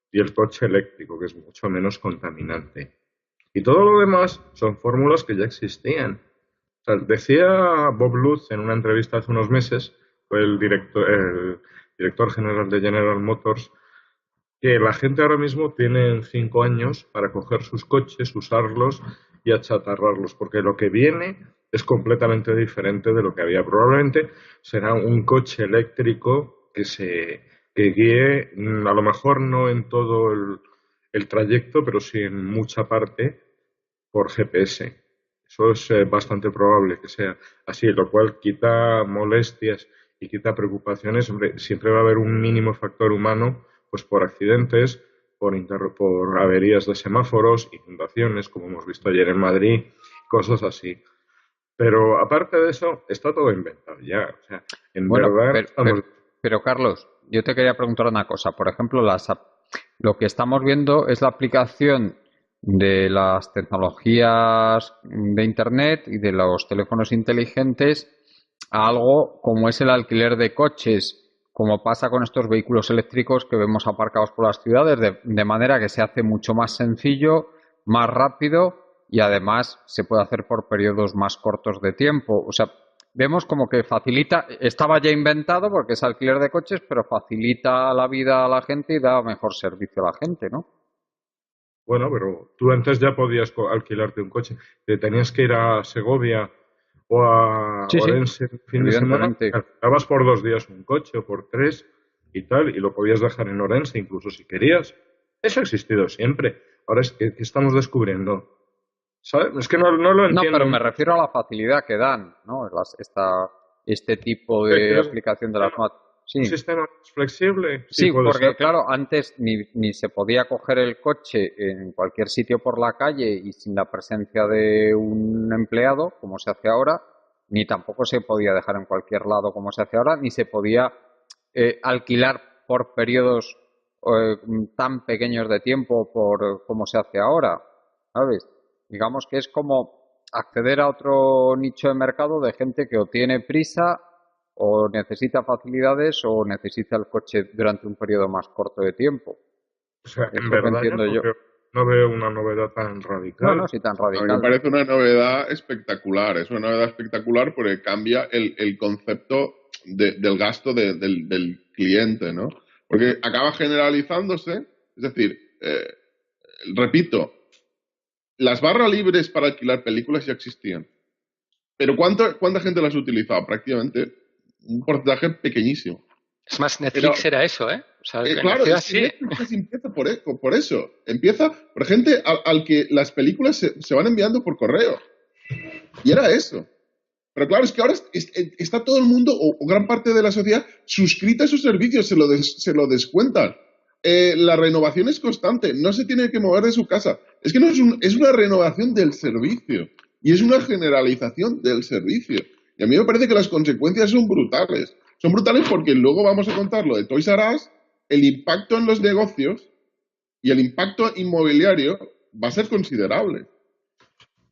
y el coche eléctrico, que es mucho menos contaminante. Y todo lo demás son fórmulas que ya existían. O sea, decía Bob Lutz en una entrevista hace unos meses, fue el director general de General Motors, que la gente ahora mismo tiene 5 años para coger sus coches, usarlos y achatarrarlos, porque lo que viene es completamente diferente de lo que había. Probablemente será un coche eléctrico que guíe, a lo mejor no en todo el trayecto, pero sí en mucha parte por GPS. Eso es bastante probable que sea así, lo cual quita molestias y quita preocupaciones. Hombre, siempre va a haber un mínimo factor humano, pues por accidentes, por averías de semáforos, inundaciones, como hemos visto ayer en Madrid, cosas así. Pero aparte de eso, está todo inventado ya. O sea, en Bueno, verdad estamos... pero Carlos, yo te quería preguntar una cosa. Por ejemplo, lo que estamos viendo es la aplicación de las tecnologías de Internet y de los teléfonos inteligentes a algo como es el alquiler de coches, como pasa con estos vehículos eléctricos que vemos aparcados por las ciudades, de manera que se hace mucho más sencillo, más rápido y además se puede hacer por periodos más cortos de tiempo. O sea, vemos como que facilita, estaba ya inventado porque es alquiler de coches, pero facilita la vida a la gente y da mejor servicio a la gente, ¿no? Bueno, pero tú antes ya podías alquilarte un coche. Te tenías que ir a Segovia o a Sí, sí, Orense el fin de semana, evidentemente. alquilabas por 2 días un coche o por 3 y tal, y lo podías dejar en Orense incluso si querías. Eso ha existido siempre. Ahora es que estamos descubriendo. ¿Sabes? Es que no lo No, entiendo. pero me refiero a la facilidad que dan, ¿no? Este tipo de ¿Quieres aplicación de las motos. Sí. un sistema más flexible? Sí, Sí, puede porque ser. claro, antes ni se podía coger el coche en cualquier sitio por la calle y sin la presencia de un empleado, como se hace ahora, ni tampoco se podía dejar en cualquier lado como se hace ahora, ni se podía alquilar por periodos tan pequeños de tiempo como se hace ahora, ¿sabes? Digamos que es como acceder a otro nicho de mercado de gente que o tiene prisa o necesita facilidades o necesita el coche durante un periodo más corto de tiempo. O sea, Es en lo que verdad yo entiendo yo. no veo una novedad tan No, radical. no, si tan A mí me radical. parece una novedad espectacular. Es una novedad espectacular porque cambia el concepto del gasto del cliente, ¿no? Porque acaba generalizándose. Es decir, repito, las barras libres para alquilar películas ya existían. Pero ¿cuánta gente las utilizaba? Prácticamente un porcentaje pequeñísimo. Es más, Netflix era eso, ¿eh? O sea, en la Claro, ciudad es que sí. Netflix empieza por eso. Empieza por gente al que las películas se van enviando por correo. Y era eso. Pero claro, es que ahora está todo el mundo, o gran parte de la sociedad, suscrita a esos servicios, se lo descuentan. La renovación es constante, no se tiene que mover de su casa. Es que no es una renovación del servicio. Y es una generalización del servicio. Y a mí me parece que las consecuencias son brutales. Son brutales porque luego vamos a contar lo de Toys R Us, el impacto en los negocios y el impacto inmobiliario va a ser considerable.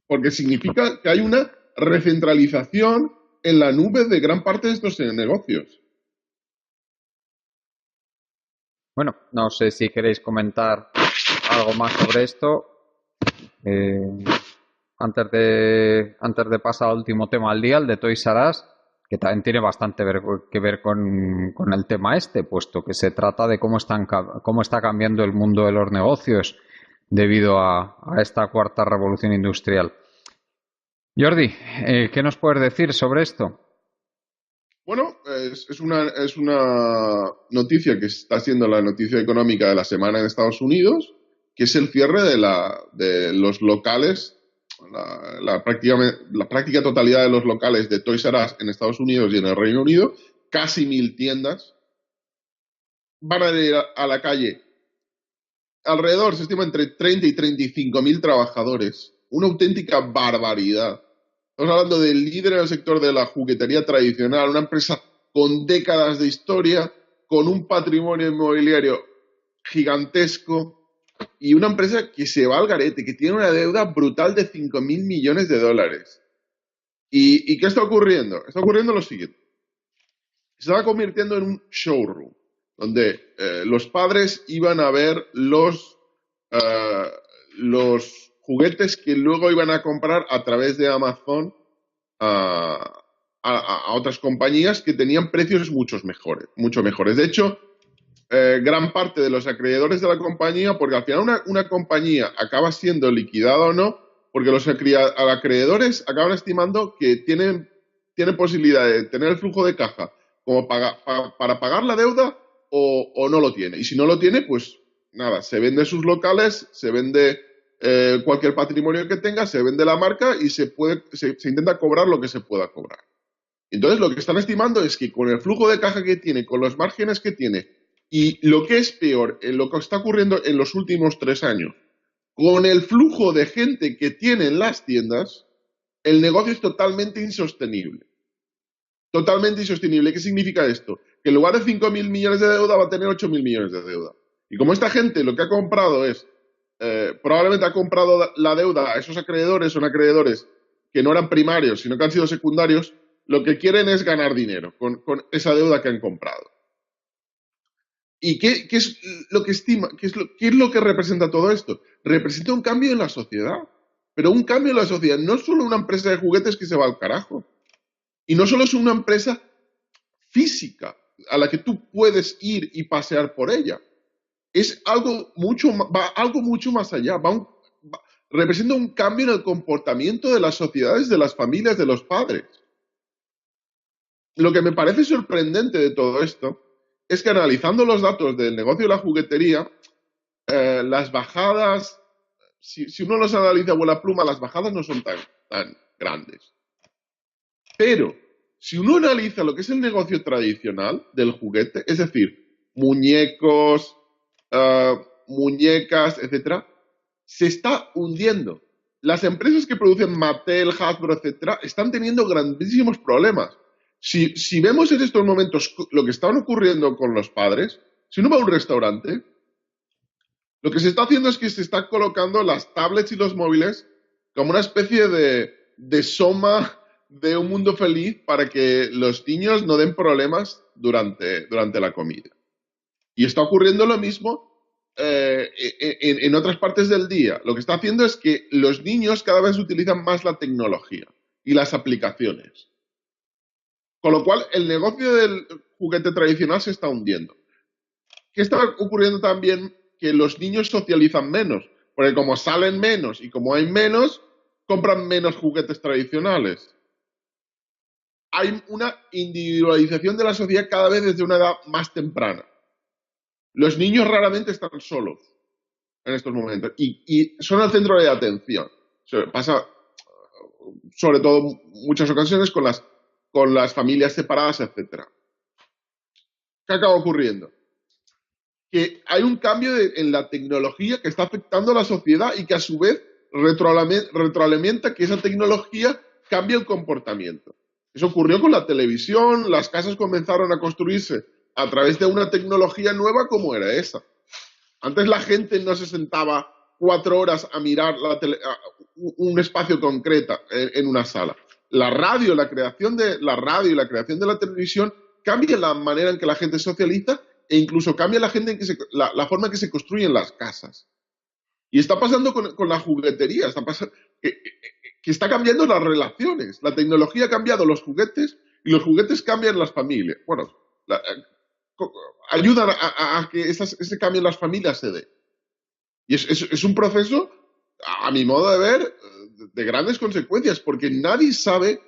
Porque significa que hay una recentralización en la nube de gran parte de estos negocios. Bueno, no sé si queréis comentar algo más sobre esto. antes de pasar al último tema al día, el de Toys R Us, que también tiene bastante que ver con el tema este, puesto que se trata de cómo está cambiando el mundo de los negocios debido a esta cuarta revolución industrial. Jordi, ¿qué nos puedes decir sobre esto? Bueno, es una noticia que está siendo la noticia económica de la semana en Estados Unidos, que es el cierre de los locales, la práctica totalidad de los locales de Toys R Us en Estados Unidos y en el Reino Unido, casi 1.000 tiendas, van a ir a la calle. Alrededor, se estima, entre 30 y 35.000 trabajadores. Una auténtica barbaridad. Estamos hablando del líder en el sector de la juguetería tradicional, una empresa con décadas de historia, con un patrimonio inmobiliario gigantesco y una empresa que se va al garete, que tiene una deuda brutal de 5.000 millones de dólares. ¿Y qué está ocurriendo? Está ocurriendo lo siguiente. Se va convirtiendo en un showroom, donde los padres iban a ver los juguetes que luego iban a comprar a través de Amazon a otras compañías que tenían precios mucho mejores. De hecho, gran parte de los acreedores de la compañía, porque al final una compañía acaba siendo liquidada o no, porque los acreedores acaban estimando que tienen posibilidad de tener el flujo de caja como para pagar la deuda o no lo tiene. Y si no lo tiene, pues nada, se vende sus locales, se vende cualquier patrimonio que tenga, se vende la marca y se intenta cobrar lo que se pueda cobrar. Entonces lo que están estimando es que con el flujo de caja que tiene, con los márgenes que tiene y lo que es peor, lo que está ocurriendo en los últimos 3 años, con el flujo de gente que tienen las tiendas, el negocio es totalmente insostenible. Totalmente insostenible. ¿Qué significa esto? Que en lugar de 5.000 millones de deuda va a tener 8.000 millones de deuda. Y como esta gente lo que ha comprado es probablemente ha comprado la deuda a esos acreedores, son acreedores que no eran primarios, sino que han sido secundarios, lo que quieren es ganar dinero con esa deuda que han comprado. ¿Y qué es lo que estima? ¿Qué es lo que representa todo esto? Representa un cambio en la sociedad. Pero un cambio en la sociedad, no solo una empresa de juguetes que se va al carajo. Y no solo es una empresa física a la que tú puedes ir y pasear por ella. Es algo mucho más allá. Representa un cambio en el comportamiento de las sociedades, de las familias, de los padres. Lo que me parece sorprendente de todo esto es que analizando los datos del negocio de la juguetería, las bajadas, si uno los analiza a vuela pluma, las bajadas no son tan grandes. Pero si uno analiza lo que es el negocio tradicional del juguete, es decir, muñecos, muñecas, etcétera, se está hundiendo. Las empresas que producen Mattel, Hasbro, etcétera, están teniendo grandísimos problemas. Si vemos en estos momentos lo que está ocurriendo con los padres, si uno va a un restaurante, lo que se está haciendo es que se está colocando las tablets y los móviles como una especie de soma de un mundo feliz para que los niños no den problemas durante la comida. Y está ocurriendo lo mismo en otras partes del día. Lo que está haciendo es que los niños cada vez utilizan más la tecnología y las aplicaciones. Con lo cual, el negocio del juguete tradicional se está hundiendo. ¿Qué está ocurriendo también? Que los niños socializan menos, porque como salen menos y como hay menos, compran menos juguetes tradicionales. Hay una individualización de la sociedad cada vez desde una edad más temprana. Los niños raramente están solos en estos momentos y son el centro de atención. Pasa sobre todo en muchas ocasiones con las familias separadas, etc. ¿Qué acaba ocurriendo? Que hay un cambio en la tecnología que está afectando a la sociedad y que a su vez retroalimenta que esa tecnología cambie el comportamiento. Eso ocurrió con la televisión, las casas comenzaron a construirse a través de una tecnología nueva como era esa. Antes la gente no se sentaba 4 horas a mirar un espacio concreto en una sala. La creación de la radio y la creación de la televisión cambia la manera en que la gente socializa e incluso cambia la forma en que se construyen las casas. Y está pasando con la juguetería. que está cambiando las relaciones. La tecnología ha cambiado los juguetes y los juguetes cambian las familias. Bueno, ayudan a que ese cambio en las familias se dé. Y es un proceso, a mi modo de ver, de grandes consecuencias, porque nadie sabe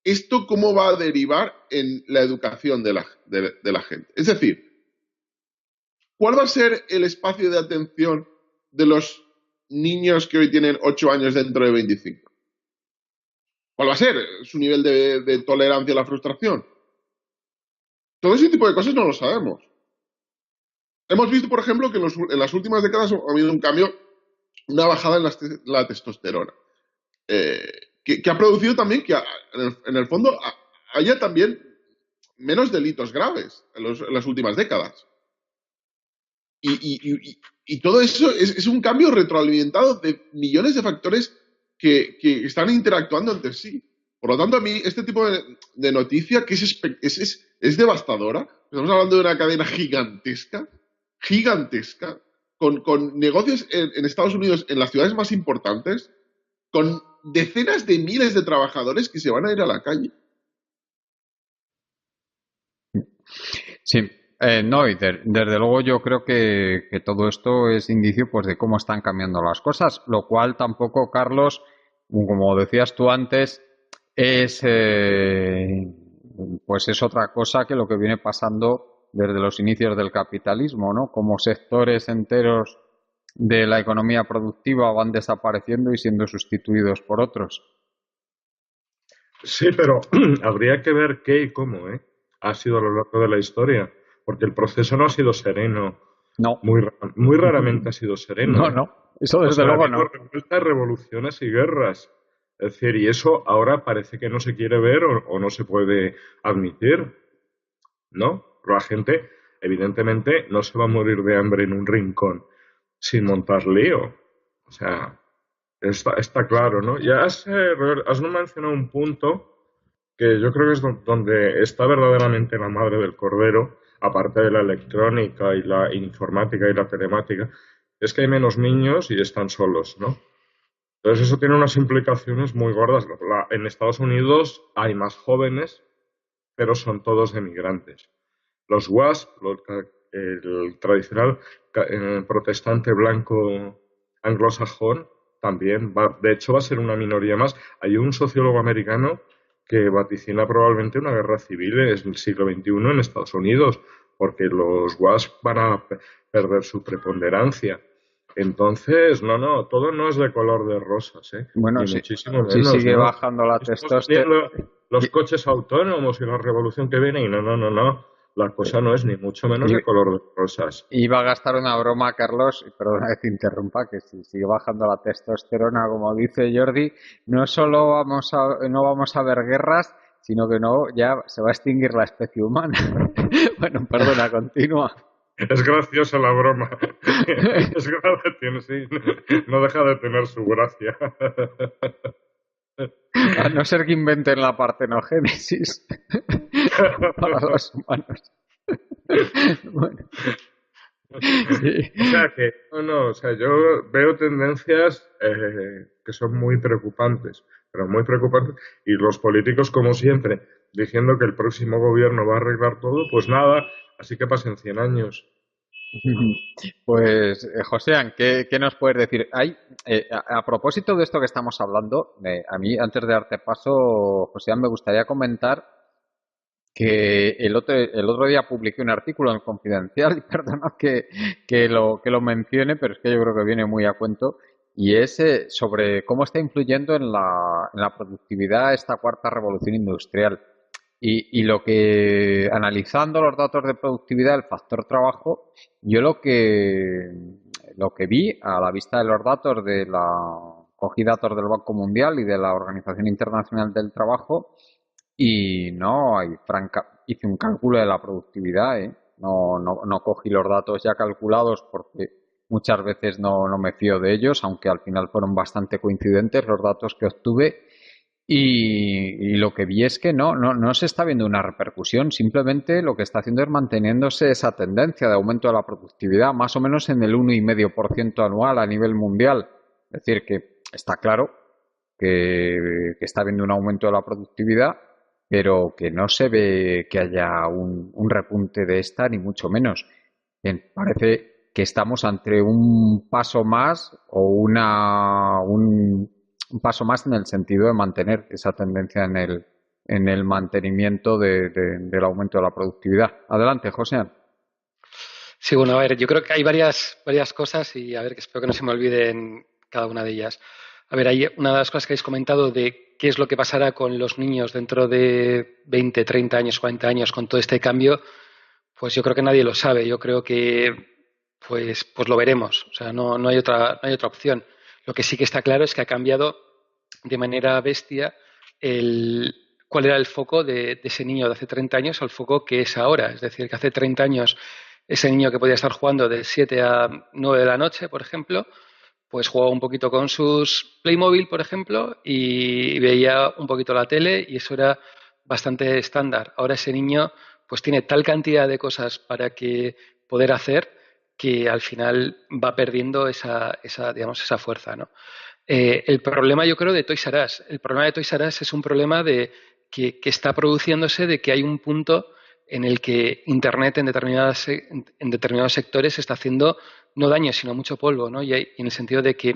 esto cómo va a derivar en la educación de la gente. Es decir, ¿cuál va a ser el espacio de atención de los niños que hoy tienen 8 años dentro de 25? ¿Cuál va a ser su nivel de tolerancia a la frustración? Todo ese tipo de cosas no lo sabemos. Hemos visto, por ejemplo, que en las últimas décadas ha habido un cambio, una bajada en la testosterona, que ha producido también que en el fondo haya también menos delitos graves en las últimas décadas. Y todo eso es un cambio retroalimentado de millones de factores que están interactuando entre sí. Por lo tanto, a mí este tipo de noticia que es devastadora. Estamos hablando de una cadena gigantesca, con negocios en Estados Unidos, en las ciudades más importantes, con decenas de miles de trabajadores que se van a ir a la calle. Sí, no, y desde luego yo creo que todo esto es indicio pues de cómo están cambiando las cosas, lo cual tampoco, Carlos, como decías tú antes, es pues es otra cosa que lo que viene pasando desde los inicios del capitalismo, ¿no? Como sectores enteros de la economía productiva van desapareciendo y siendo sustituidos por otros. Sí, pero habría que ver qué y cómo, ha sido a lo largo de la historia, porque el proceso no ha sido sereno. No. Muy raramente ha sido sereno. No, eso desde luego no. Revueltas, revoluciones y guerras. Es decir, y eso ahora parece que no se quiere ver o no se puede admitir, ¿no? Pero la gente, evidentemente, no se va a morir de hambre en un rincón sin montar lío. O sea, está claro, ¿no? Ya has mencionado un punto que yo creo que es donde está verdaderamente la madre del cordero, aparte de la electrónica y la informática y la telemática, es que hay menos niños y están solos, ¿no? Entonces eso tiene unas implicaciones muy gordas. En Estados Unidos hay más jóvenes, pero son todos emigrantes. Los WASP, el tradicional protestante blanco anglosajón, también de hecho va a ser una minoría más. Hay un sociólogo americano que vaticina probablemente una guerra civil en el siglo XXI en Estados Unidos, porque los WASP van a perder su preponderancia. Entonces, todo no es de color de rosas, Bueno, ni sí, muchísimo menos. sí sigue bajando la testosterona. Los coches autónomos y la revolución que viene, y no. La cosa no es ni mucho menos de color de rosas. Iba a gastar una broma, Carlos, y perdona que te interrumpa, que si sigue bajando la testosterona, como dice Jordi, no solo no vamos a ver guerras, sino que ya se va a extinguir la especie humana. Bueno, perdona, continúa. Es graciosa la broma. Sí, no deja de tener su gracia. A no ser que inventen la partenogénesis para los humanos. Bueno. Sí. O sea que, yo veo tendencias que son muy preocupantes, pero muy preocupantes, y los políticos, como siempre, diciendo que el próximo gobierno va a arreglar todo, pues nada, así que pasen 100 años. Pues, Joséan, ¿qué nos puedes decir? A propósito de esto que estamos hablando, a mí, antes de darte paso, Joséan, me gustaría comentar que el otro día publiqué un artículo en Confidencial, y perdona que lo mencione, pero es que yo creo que viene muy a cuento, y es sobre cómo está influyendo en la productividad esta cuarta revolución industrial. Y lo que, analizando los datos de productividad del factor trabajo, yo lo que vi a la vista de los datos cogí datos del Banco Mundial y de la Organización Internacional del Trabajo, y hice un cálculo de la productividad, no cogí los datos ya calculados porque muchas veces no me fío de ellos, aunque al final fueron bastante coincidentes los datos que obtuve. Y lo que vi es que no se está viendo una repercusión, simplemente lo que está haciendo es manteniéndose esa tendencia de aumento de la productividad, más o menos en el 1,5% anual a nivel mundial. Es decir, que está claro que está habiendo un aumento de la productividad, pero que no se ve que haya un repunte de esta, ni mucho menos. Parece que estamos ante un paso más o un paso más en el sentido de mantener esa tendencia en el mantenimiento del aumento de la productividad. Adelante, José. Sí, bueno, a ver, yo creo que hay varias cosas y a ver, que espero que no se me olviden cada una de ellas. A ver, hay una de las cosas que habéis comentado de qué es lo que pasará con los niños dentro de 20, 30 años, 40 años con todo este cambio, pues yo creo que nadie lo sabe. Yo creo que pues lo veremos. O sea, no hay otra opción. Lo que sí que está claro es que ha cambiado de manera bestia cuál era el foco de ese niño de hace 30 años al foco que es ahora. Es decir, que hace 30 años ese niño que podía estar jugando de 7 a 9 de la noche, por ejemplo, pues jugaba un poquito con sus Playmobil, por ejemplo, y veía un poquito la tele y eso era bastante estándar. Ahora ese niño pues tiene tal cantidad de cosas para que poder hacer que al final va perdiendo digamos, esa fuerza, ¿no? El problema, yo creo, de Toys R Us. El problema de Toys R Us es un problema que está produciéndose de que hay un punto en el que Internet en determinados sectores está haciendo no daño, sino mucho polvo, ¿no? Y en el sentido de que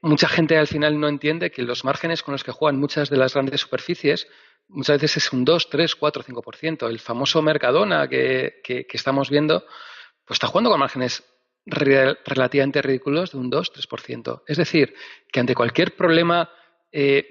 mucha gente al final no entiende que los márgenes con los que juegan muchas de las grandes superficies muchas veces es un 2, 3, 4, 5%. El famoso Mercadona que estamos viendo pues está jugando con márgenes relativamente ridículos de un 2-3%. Es decir, que ante cualquier problema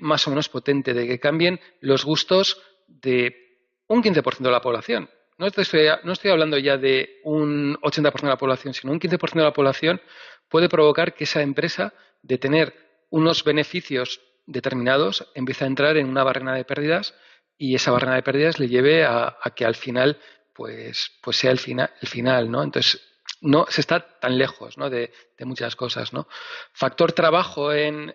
más o menos potente de que cambien los gustos de un 15% de la población, no estoy hablando ya de un 80% de la población, sino un 15% de la población puede provocar que esa empresa, de tener unos beneficios determinados, empiece a entrar en una barrera de pérdidas y esa barrera de pérdidas le lleve a que al final pues sea el final, ¿no? Entonces, no se está tan lejos, ¿no? de muchas cosas, ¿no? Factor trabajo en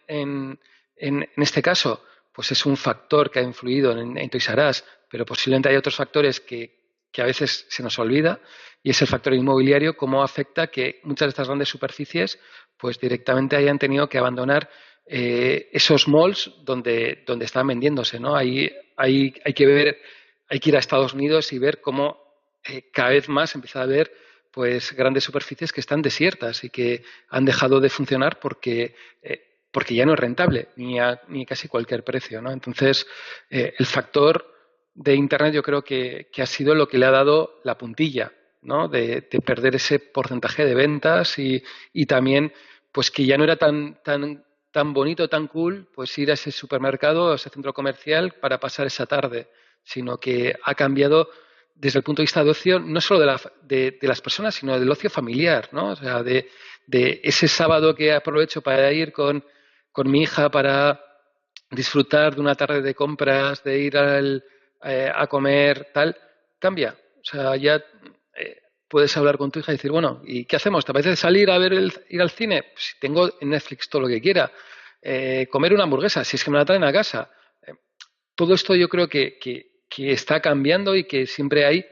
este caso, pues es un factor que ha influido en Toys R Us, pero posiblemente hay otros factores que a veces se nos olvida, y es el factor inmobiliario, cómo afecta que muchas de estas grandes superficies pues directamente hayan tenido que abandonar esos malls donde están vendiéndose, ¿no? Hay que ir a Estados Unidos y ver cómo cada vez más empieza a haber pues grandes superficies que están desiertas y que han dejado de funcionar porque ya no es rentable ni a casi cualquier precio, ¿no? Entonces, el factor de Internet yo creo que ha sido lo que le ha dado la puntilla, ¿no? De perder ese porcentaje de ventas y también pues que ya no era tan bonito, tan cool, pues ir a ese supermercado, a ese centro comercial para pasar esa tarde, sino que ha cambiado desde el punto de vista de ocio, no solo de las personas, sino del ocio familiar, ¿no? O sea, de ese sábado que aprovecho para ir con mi hija para disfrutar de una tarde de compras, de ir a comer, tal, cambia. O sea, ya puedes hablar con tu hija y decir, bueno, ¿y qué hacemos? ¿Te apetece salir a ir al cine? Pues si tengo en Netflix todo lo que quiera. Comer una hamburguesa, si es que me la traen a casa. Todo esto yo creo que está cambiando y que siempre hay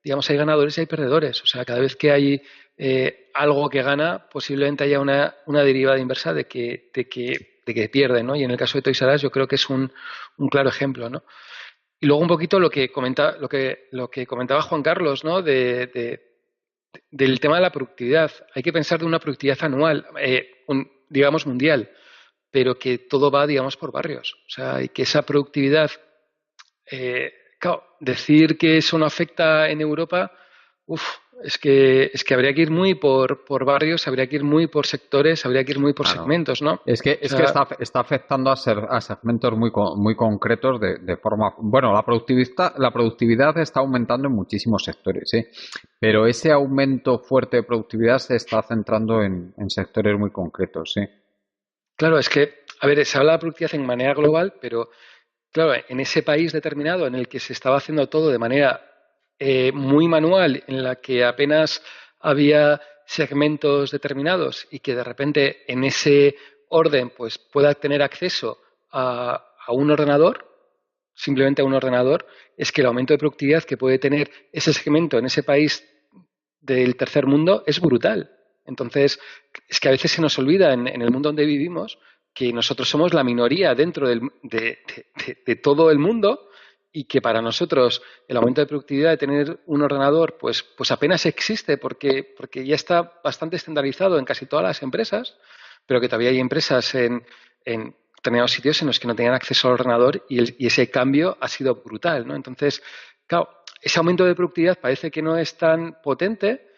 ganadores y hay perdedores. O sea, cada vez que hay algo que gana, posiblemente haya una derivada inversa de que pierden, ¿no? Y en el caso de Toys R Us yo creo que es un claro ejemplo, ¿no? Y luego un poquito lo que comentaba Juan Carlos, ¿no? Del tema de la productividad. Hay que pensar de una productividad anual, digamos mundial, pero que todo va, digamos, por barrios. O sea, y que esa productividad, claro, decir que eso no afecta en Europa, es que habría que ir muy por barrios, habría que ir muy por sectores, habría que ir muy por segmentos, ¿no? Es que está afectando a segmentos muy concretos de forma. Bueno, la productividad está aumentando en muchísimos sectores, ¿eh? Pero ese aumento fuerte de productividad se está centrando en sectores muy concretos, ¿sí? Claro, es que, a ver, se habla de productividad en manera global, pero claro, en ese país determinado en el que se estaba haciendo todo de manera muy manual, en la que apenas había segmentos determinados y que de repente en ese orden pues pueda tener acceso a un ordenador, simplemente a un ordenador, es que el aumento de productividad que puede tener ese segmento en ese país del tercer mundo es brutal. Entonces, es que a veces se nos olvida en el mundo donde vivimos que nosotros somos la minoría dentro de todo el mundo y que para nosotros el aumento de productividad de tener un ordenador pues apenas existe porque ya está bastante estandarizado en casi todas las empresas, pero que todavía hay empresas en determinados sitios en los que no tenían acceso al ordenador y ese cambio ha sido brutal, ¿no? Entonces, claro, ese aumento de productividad parece que no es tan potente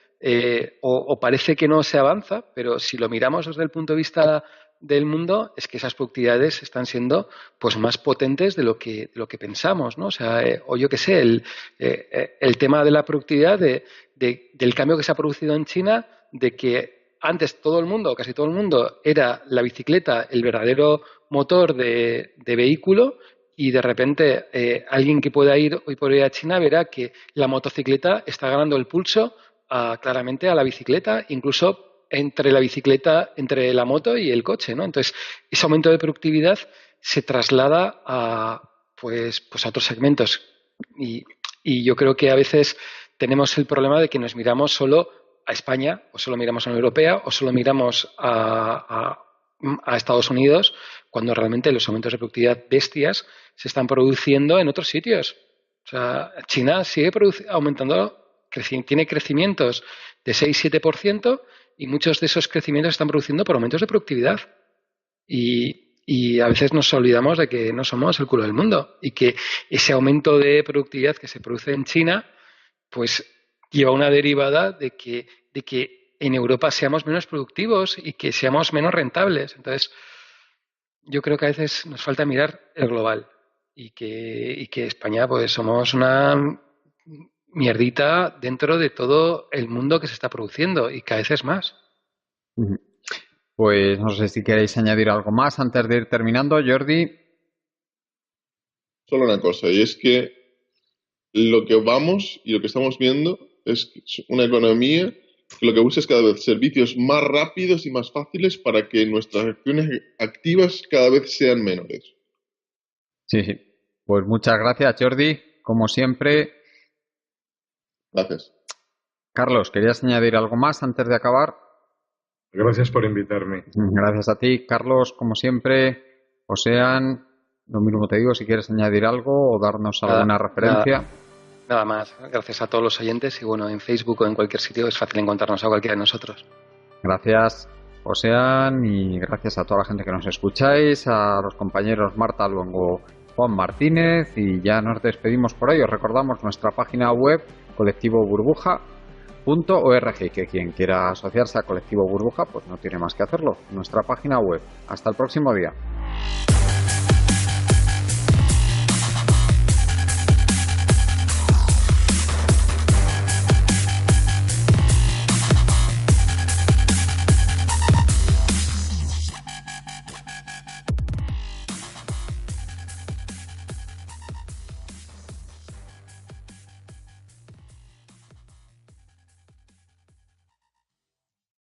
o parece que no se avanza, pero si lo miramos desde el punto de vista del mundo, es que esas productividades están siendo pues más potentes de lo que pensamos, ¿no? O sea, o yo qué sé, el tema de la productividad del cambio que se ha producido en China, de que antes todo el mundo, casi todo el mundo, era la bicicleta el verdadero motor de vehículo, y de repente alguien que pueda ir hoy por hoy a China verá que la motocicleta está ganando el pulso claramente a la bicicleta, incluso entre la bicicleta, entre la moto y el coche, ¿no? Entonces, ese aumento de productividad se traslada a otros segmentos. Y yo creo que a veces tenemos el problema de que nos miramos solo a España, o solo miramos a la Unión Europea, o solo miramos a Estados Unidos, cuando realmente los aumentos de productividad bestias se están produciendo en otros sitios. O sea, China sigue aumentando, tiene crecimientos de 6-7%, y muchos de esos crecimientos están produciendo por aumentos de productividad. Y a veces nos olvidamos de que no somos el culo del mundo y que ese aumento de productividad que se produce en China pues lleva una derivada de que en Europa seamos menos productivos y que seamos menos rentables. Entonces, yo creo que a veces nos falta mirar el global y que España pues somos una mierdita dentro de todo el mundo que se está produciendo y cada vez es más. Pues no sé si queréis añadir algo más antes de ir terminando, Jordi. Solo una cosa, y es que lo que vamos y lo que estamos viendo es una economía que lo que busca es cada vez servicios más rápidos y más fáciles para que nuestras acciones activas cada vez sean menores. Sí. Pues muchas gracias, Jordi, como siempre. Gracias. Carlos, ¿querías añadir algo más antes de acabar? Gracias por invitarme. Gracias a ti, Carlos, como siempre. Ocean, lo mismo te digo, si quieres añadir algo o darnos alguna referencia. Nada más. Gracias a todos los oyentes y bueno, en Facebook o en cualquier sitio es fácil encontrarnos a cualquiera de nosotros. Gracias, Ocean, y gracias a toda la gente que nos escucháis, a los compañeros Marta Luengo, Juan Martínez, y ya nos despedimos por hoy. Os recordamos nuestra página web colectivoburbuja.org, que quien quiera asociarse a Colectivo Burbuja pues no tiene más que hacerlo. Nuestra página web. Hasta el próximo día.